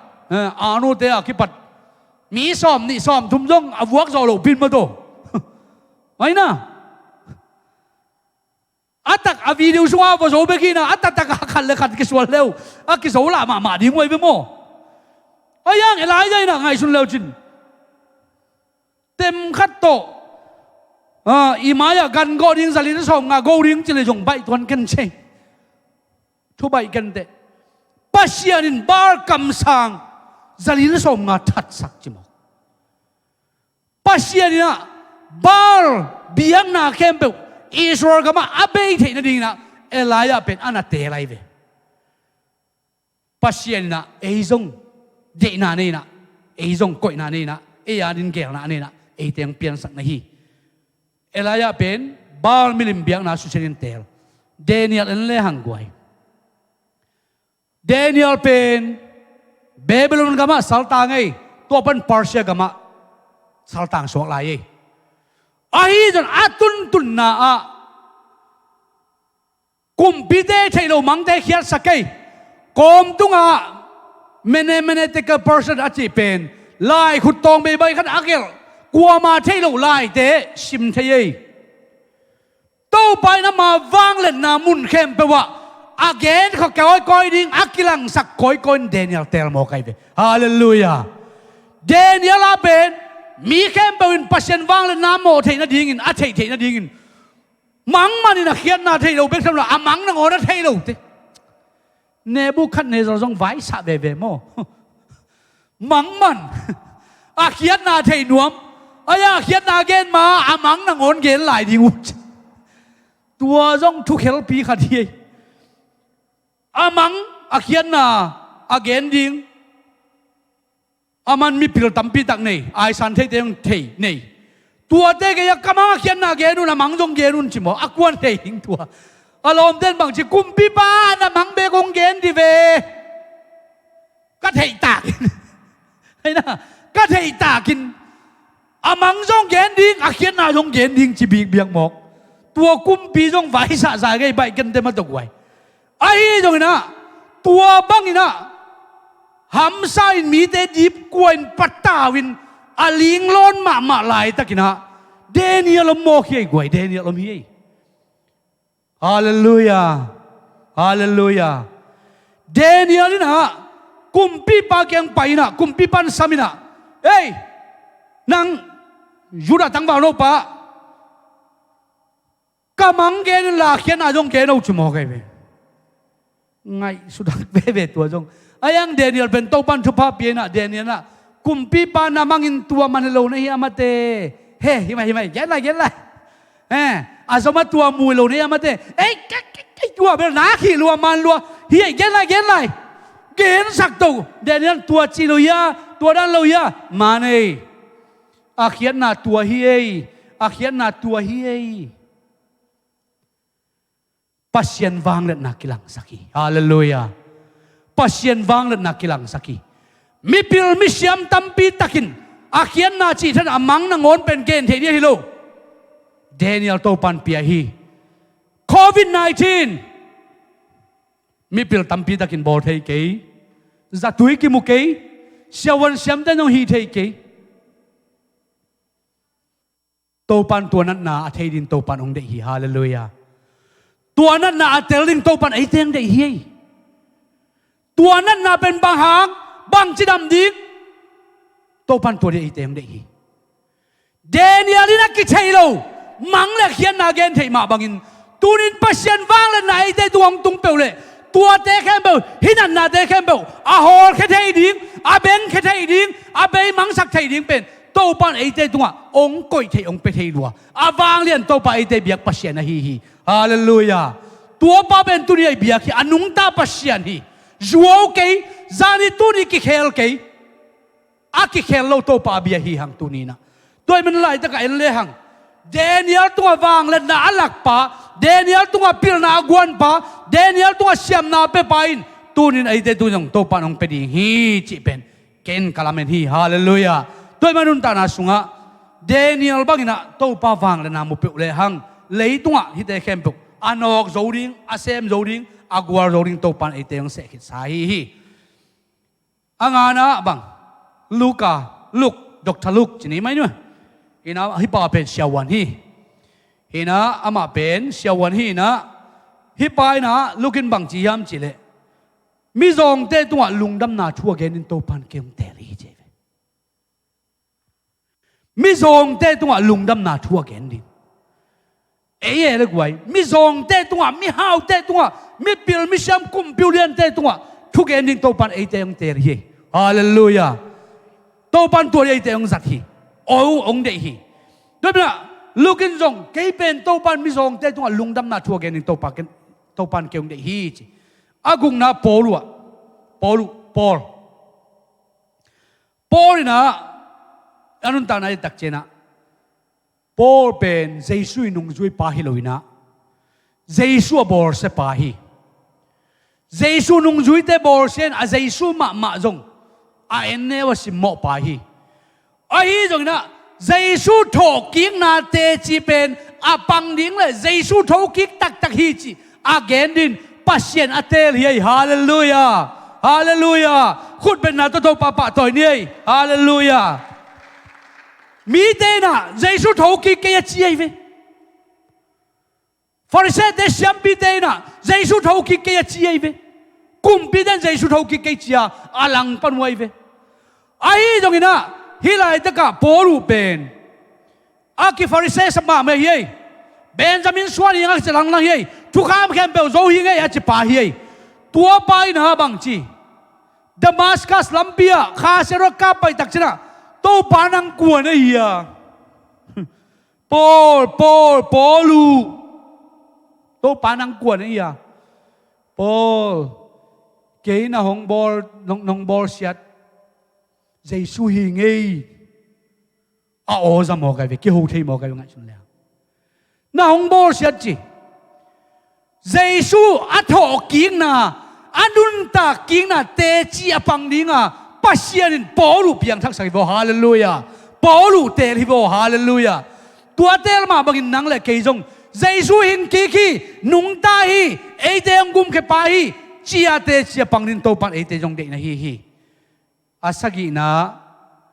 อานุเตะกิปัดมีซ้อมนี่ซ้อมทุ่มจงอวักจะหลบบินมาโตไม่นะอัตตักอวีดิวชัวร์ผสมเบกินะอัตตักขัดเลยขัดกิสวลเลวกิสวลามาดิ้งไว้ไปโม่ไอ้ยังอะไรใจนะง่ายสุดเลวจินเต็มขัดโตอีมายากันก็ดิ้งสลิดสมงาก็ดิ้งจะเลยจงใบทวนกันเชยทุบใบกันเตะปัศยานินบาร์คำสั่งจะลินสมงาทัดสักจิมปัศยานินะบาร์เบียงนาเข้มเปล่าอิสราเอลก็มาอับเบย์เทนดิ้งนะเอลายะเป็นอนาเตะไรเวปัศยานินะเอซงเดนานี่นะเอซงก่อยนานี่นะเอียดินเกลนานี่นะเอเตียงเปลี่ยนสักนาทีเอลายะเป็นบาร์มิลิมเบียงนาสุเชนินเตลเดนิเอลเอ็นเลหังกวยเดนิเอลเป็นเบบิโลนกามาสัลตังไงตัวเป็นปาร์เซียกามาสัลตังสวกลายไอ้จนอาตุนนากุมพิเดใช่เรามังเตขียสักไงกอมตุงเมเนเตกปาร์เซียอาจีเป็นลายขุดตองใบขัดอักเกลกลัวมาใช่เราลายเตชิมเทยโตไปนะมาวางเล่นนามุนเข้มไปว่าอาเกนเขาก้อยดิ้งอักกิลังสักก้อยเดนิเอลเตลโมไกเวฮาเลลูยาเดนิเอลอาเป็นมีเข้มเป็นปัศยันวางเล่นนาโมเทนดิ้งินอาเทนดิ้งินมังมันนี่นะเขียนนาเทโลเป็นสำหรับอามังนะโง่นะเทโลเตเนบุคัดเนซอร์จงไว้ซาเวโมมังมันอาเขียนนาเทนวมอายาเขียนนาเกนมาอามังนะโง่เกนหลายดิ้งตัวจงทุกเฮลปีขัดที่อามังอาเขียนนาอาเกนดิ้งอามันมีพิลตัมปีตักนี่ไอสันเทเตงเทนี่ตัวเตกยากมังอาเขียนนาเกนุนะมังจงเกนุนจิโมอากวนเทหิงตัวอารมณ์เด่นบางทีกุมปีปานะมังเบกงเกนดิเวก็เทตากินไอ้นะก็เทตากินอามังจงเกนดิ้งอาเขียนนาจงเกนดิ้งจีบีเบียงหมกตัวกุมปีจงไว้สะสายไงใบกันเต็มมาตกไว้ไอ้ตรงนี้นะตัวบังนี่นะหำไส้มีแต่ยิบกวนปัตตาวินอาลิงล้นมาลายตะกินะเดนิเอลโมกยัยกวยเดนิเอลมีฮาเลลูยาฮาเลลูยาเดนิเอลนี่นะกุมปีปาเกียงไปนะกุมปีปันสามินะเอ้ยนางยูดาตังบาโนปะกำมังเกนลาเขียนอาจงเกนเอาจุโมกยัยไงสุดเบตัวจงอายังเดนิเอลเป็นโตปันทุพาเปียนะเดนิเอลนะกุมปีปานามังอินตัวมันโลนี่อามาเตเฮ้หิมะเย็นไรอาสมาตัวมูโลนี่อามาเตเอ้ยตัวเป็นนาขี้ลัวมันลัวเฮ้ยเย็นไรเกนสักตัวเดนิเอลตัวจิโลยาตัวด้านโลยามาเนอาเขียนนาตัวเฮ้ยอาเขียนนาตัวเฮ้ยปัศยันวางเล็ดนักกิลังสักีฮาเลลูยาปัศยันวางเล็ดนักกิลังสักีมิพิลมิเชียมตัมปีตักินอาเขียนนาจีท่านอามังนางอนเป็นเกณฑ์เทียฮิโลเดนิเอลโตปันเปียฮีโควิด-19มิพิลตัมปีตักินบอลเทเกย์จัตุยกิมุเกย์เชวันเชียมแต่น้องฮีเทเกย์โตปันตัวนั้นนาเทดินโตปันองเดฮีฮาเลลูยาตัวนั้นน่ะเตลิงโตปันไอเตียงได้เฮียตัวนั้นน่ะเป็นบางหางบางจิดำดิกโตปันตัวได้ไอเตียงได้เฮียเดนิเอลินักกิเทโลมังเล็กเขียนนาเกนเทมาบางอินตูนินปัศยันวางเลยไหนได้ดวงตุงเปลเลยตัวเตะแค่เปลหินันนาเตะแค่เปลอาโฮลแค่เทดิ้งอาเบนแค่เทดิ้งอาเบยมังสักเทดิ้งเป็น tô pan ấy tê tung à ông coi thế ông bê thế lúa à vang liền tô pa ấy tê biếc pasien à hi hallelujah tua pa bên tu ni biếc hi anung ta pasien hi zuo cái zani tu ni ki khel cái à ki khel lâu tô pa biếc hi hang tu ni na tôi mình lại tất cả anh lê hằng Daniel tua vang lên na alak pa Daniel tua pil na aguan pa Daniel tua siam na pe pain tu ni ai te tu jong to pa nong pe ding hi chi pen ken kalamen hi hallelujah tôi manun ta na sunga Daniel bangina to pa vang lên na mu pe le hang lei tua hi te khem pu anok zoring asem zoring agwar zoring to pan ai te ang se khit sa hi angana bang Luka Luke Dr. Luke chini mai nu ina hi pa pen siawan hi ina ama pen siawan hi na hi pa na lukin bang chi yam chi le mi zong te tua lungdam na thua gen in to pan kem te ri je mi zong te tua lungdam na thua gen din e le gwai mi zong te tua mi hau te tua mi pil mi sham kum piulian te tua thu gen din to pan e te ang te ri hallelujah to pan to ri te ang zat hi ông đệ hi đối với lukin zong cái bên tàu pan mi zong te tung lung đâm na thua gen tàu pan kêu đệ hi chi agung na Paul na anun ta na tak chena Paul ben Jesus nung zui pa hi loina Jesus bor se pa hi Jesus nung zui te bor sen a Jesus ma zong a enne wa sim mo pa hi ai rồi na Giêsu thổ kiến na tê chi pen a pang ding le Giêsu thổ kiến tak hi chi again din pasien atel hi hallelujah hallelujah khut ben na to pa toy ni hallelujah mi te na Giêsu thổ kiến ke chi ai ve Pharisee de siam pi te na Giêsu thổ kiến ke chi ai ve kum pi den Giêsu thổ kiến ke chia alang pan wai ve ai rồi na hi lai ta ka poru pen aki Pharisee sama me hi Benjamin swani ang selang lang hi thu kham khem pe zo hi ngai a chi pa hi tua pai na bang chi Damascus lampia kha sero ka pai tak china to panang kuan a hi Paulu to panang kuan a hi Paul ke na hong bol siat Giêsu hi ngei a o za mo kai ve ki ho thei mo kai ngai chun le na hong bol siat chi Giêsu a tho king na anun ta king na te chi apang dinga pasianin Paulu piang thak sai vo hallelujah Paulu te hi vo hallelujah tua tel ma bangin nang le ke jong Giêsu hin ki nung ta hi e te ang gum ke pa hi chia te chia pang din to pan e te jong de na hi asagi na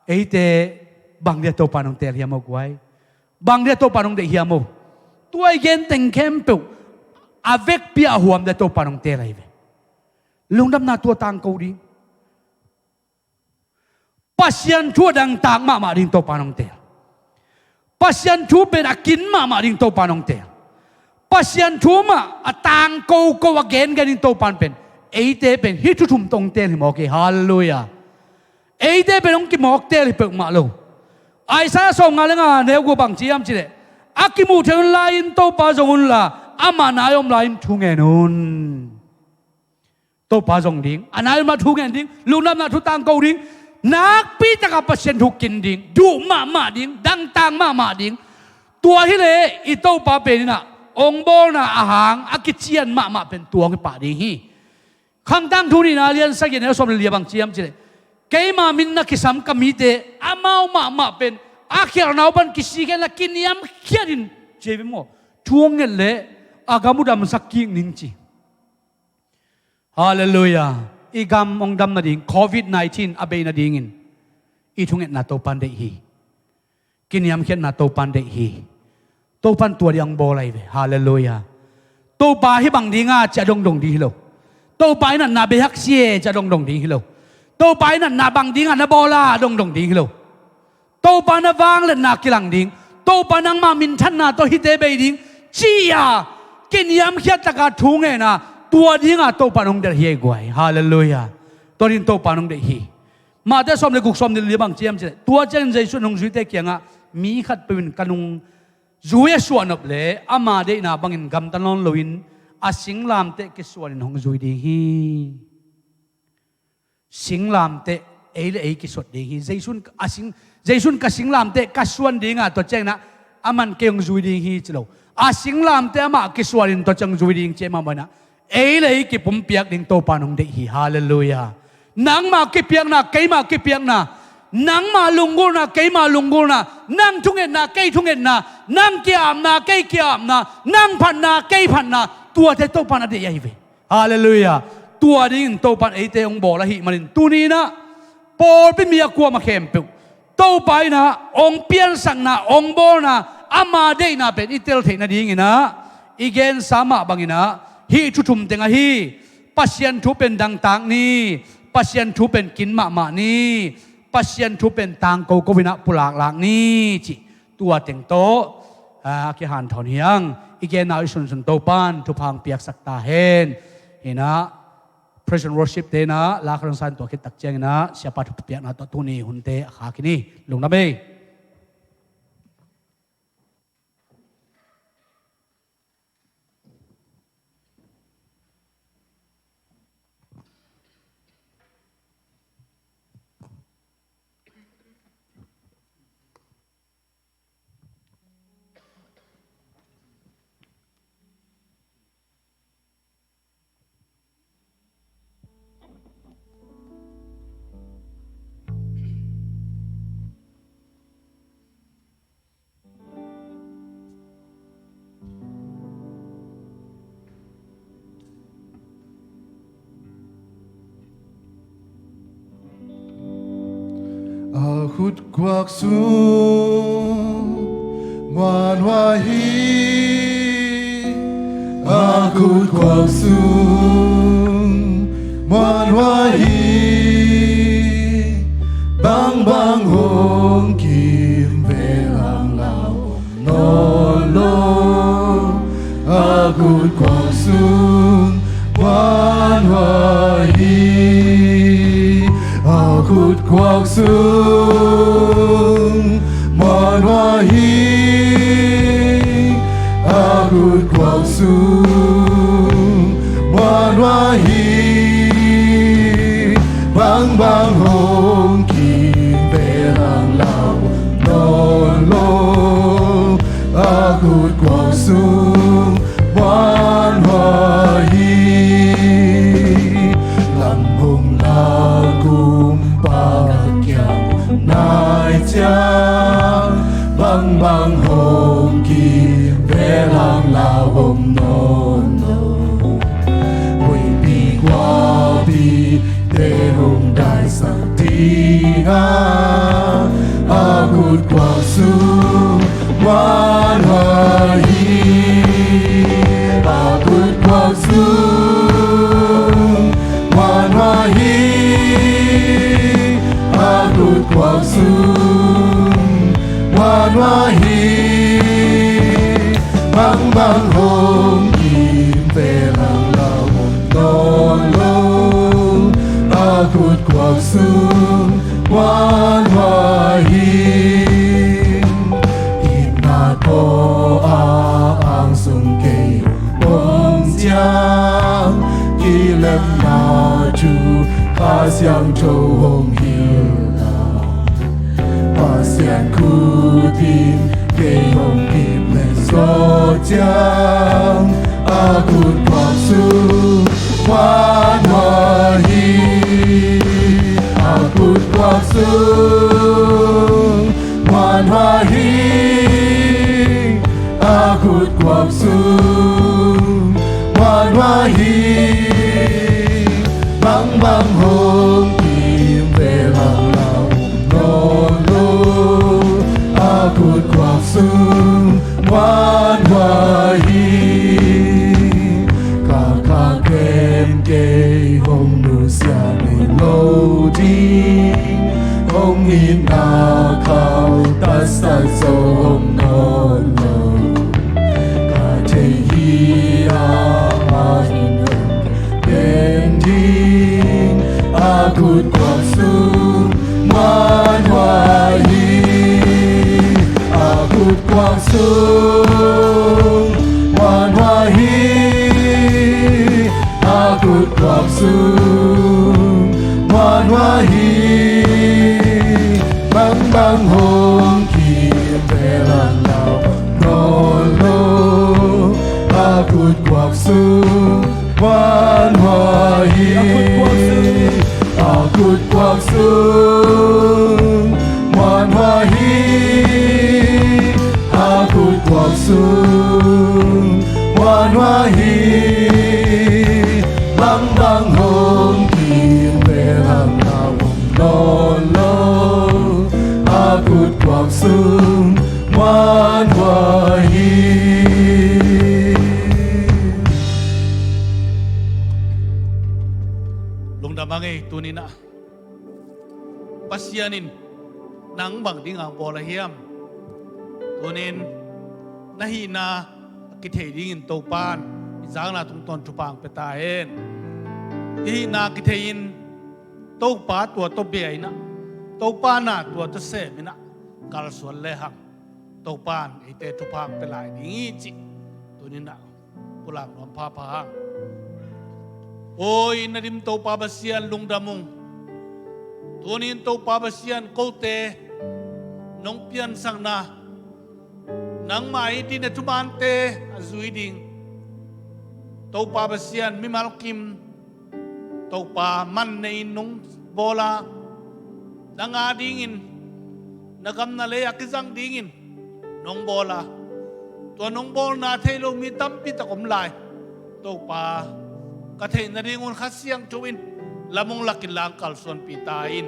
eite bang dia to panong tel hiamo kwai bang dia to panong de hiamo tuai gen teng kem pe avec pia huam de to panong tel ai ve lungdam na tua tang ko ding pasian thu dang tang ma ding to panong tel pasian thu ben akin ma ding to panong tel pasian thu ma atang ko again ganin to pan pen eite pen hi thu thum tong tel himo ke hallelujah ấy thế bên ông kim mọc tê thì bực mạ lâu ai sa song ngà nga nếu của bằng chỉ am chỉ đấy akimu theo lain to pa zong là ama na yom lain thu nghe nun to pa zong ding anai ma thu nghe ding lu nam na thu tang câu ding nak pi ta ka pasien thu kin ding du ma ding dang tang ma ding tua hi le i to pa pe na ong bol na ahang akichian ma pen tuang pa ding hi khang tang thu ni na lian sa gen som le bang chi am chỉ đấy kay ma min na kisam kamite amau ma pen akhir nau ban kisigen la kiniam khiarin chebe mo thuang ngel le agamudam sakking ning chi hallelujah igam ong dam na ding COVID-19 abe na dingin ithunget na to pan de hi kiniam khian na to pan de hi to pan tua yang bolai ve hallelujah to pa hi bang dinga cha dong di lo to pa na be hak sie cha dong di lo tô pai na bang ding na bola dong ding lo tô pa na wang le na kilang ding tô pa nang ma min than na to hite be ding chi ya kin yam khia taka thu nge na tua ding a tô pa nong der hi gwai hallelujah to rin tô pa nong de hi mà để xóm này cuộc xóm này liệp bằng chiêm chứ tua chân dây xuân hồng duy tê kiêng à mi khát bên kanung duy xuân nộp lệ ama đây na bangin gam tan lon loin a sing lam tê cái xuân hồng duy đi hi sing lam tê ấy là ấy cái xuân đi hi dây xuân cái sing lam tê cái xuân đi ngà tua chân na aman kêu duy đi hi chứ đâu a sing lam te ama ki swarin to chang zui ding che ma bana ei lei ki pum piak ding to panong de hi hallelujah nang ma ki piak na kai ma ki piak na nang ma lungul na kai ma lungul na nang thungen na kai thungen na nang kiam na kai kiam na nang phan na kai phan na tua te to pan de yai ve hallelujah tua ding to pan ei te ong bo la hi manin tu ni na por pe mi akwa ma khem pe to pai na ong pian sang na ong bo na ama dei na pen itel the na ding ina igen sama bangina hi thuthum tenga hi pasien thu pen dang tang ni pasien thu pen kin ma ni pasien thu pen tang ko ko bina pulak lak ni chi tua teng to ki han thon hiang igen na isun sun to pan thu phang piak sakta hen ina present worship te na la kran san to ki tak cheng na siapa thu piak na to tu ni hunte kha kini lung na be Ahut kwak sun wan wahi Ahut kwak sun wan wahi Bang bang hong kim ve lang lao non lo Ahut kwak sun wan wahi Ahut kwak sun man wahi Ahut kwak sun man wahi Bang bang hong kim ve lang lao non lo Ahut kwak sun man wahi Lam hong la kum nai chang bang bang hong kim ve lang lao hong non no hui bi qua bi te hong dai sang ti nga Ahut kwak sun wan wahi Ahut kwak sun wan wahi Ahut kwak sun wan wahi bang bang hong kim ve lang lao non lo Ahut kwak sun wan wahi Ina po ang sung kei bong jiang Ki lem na chu pa xiang chou hong hiu Pasian ku tim ke hong kim le so jiang Ahut kwak sun wan wahi Ahut kwak sun wan wahi Ahut kwak sun wan wahi Bang bang hong kim ve lang lao non lo Ahut kwak sun wan wahi Ka ka kem ke hong nu sia ne lo ding Hong in na khao ta sa so hong non lo Ka te hi a in hong kem ding Ahut kwak sun quang sung hoàn hoa hi a cút quang sung hoàn hoa hi băng băng hồn kim về lần nào nôn lô a cút quang sung hoàn hoa hi a cút quang sung hoàn hoa hi a cút quang sung hoàn hoa hi băng băng hồn kim về lần nào nôn lô a cút quang sung hoàn hoa hi. Lungdamangi tunina pasianin nang bang ding ang bola hiam tunin nahina kithe ding to pan izang na tung ton chupang petahen hi na kithein to pa tua to be na to pa na tua to se mina kal suan le hang to pan ite chupang pelai ding chi tunina pulang nom pa pa hang oi nadim to pa basian lungdamung tunin to pa basian kote nong pian sang na nang mai din na tumante azui ding to pa basian mimal kim to pa man nei nong bola nang adingin nagam na le akizang dingin nong bola to nong bol na thelo mi tampi takom lai to pa ka the na ringon khasiang chuin lamong lakin lang kalson pitain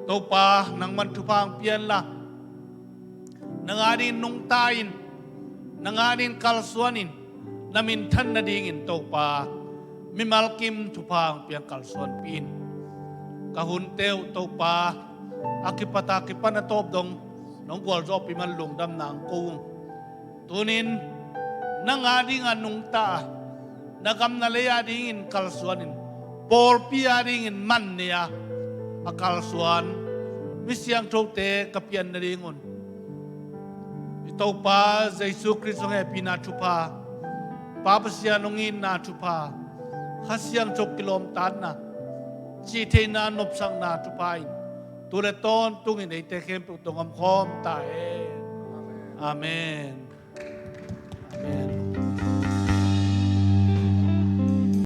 to pa nang man thupang pian la nanganin nung tain nanganin kalsuanin namin than na dingin to pa mimalkim thupang piang kalsuan pin kahunteu to pa akipata na top dong nong gol zo piman lungdam nang kung tunin nangading anung ta nagam na leya dingin kalsuanin por pia dingin man niya akalsuan misyang trote kapian na dingon ito pa Jesus Kristo nga pinachupa papasya nungin na chupa hasyang chok kilom tan na chite na nopsang na chupain tuleton tungin ite kem tungam khom tae amen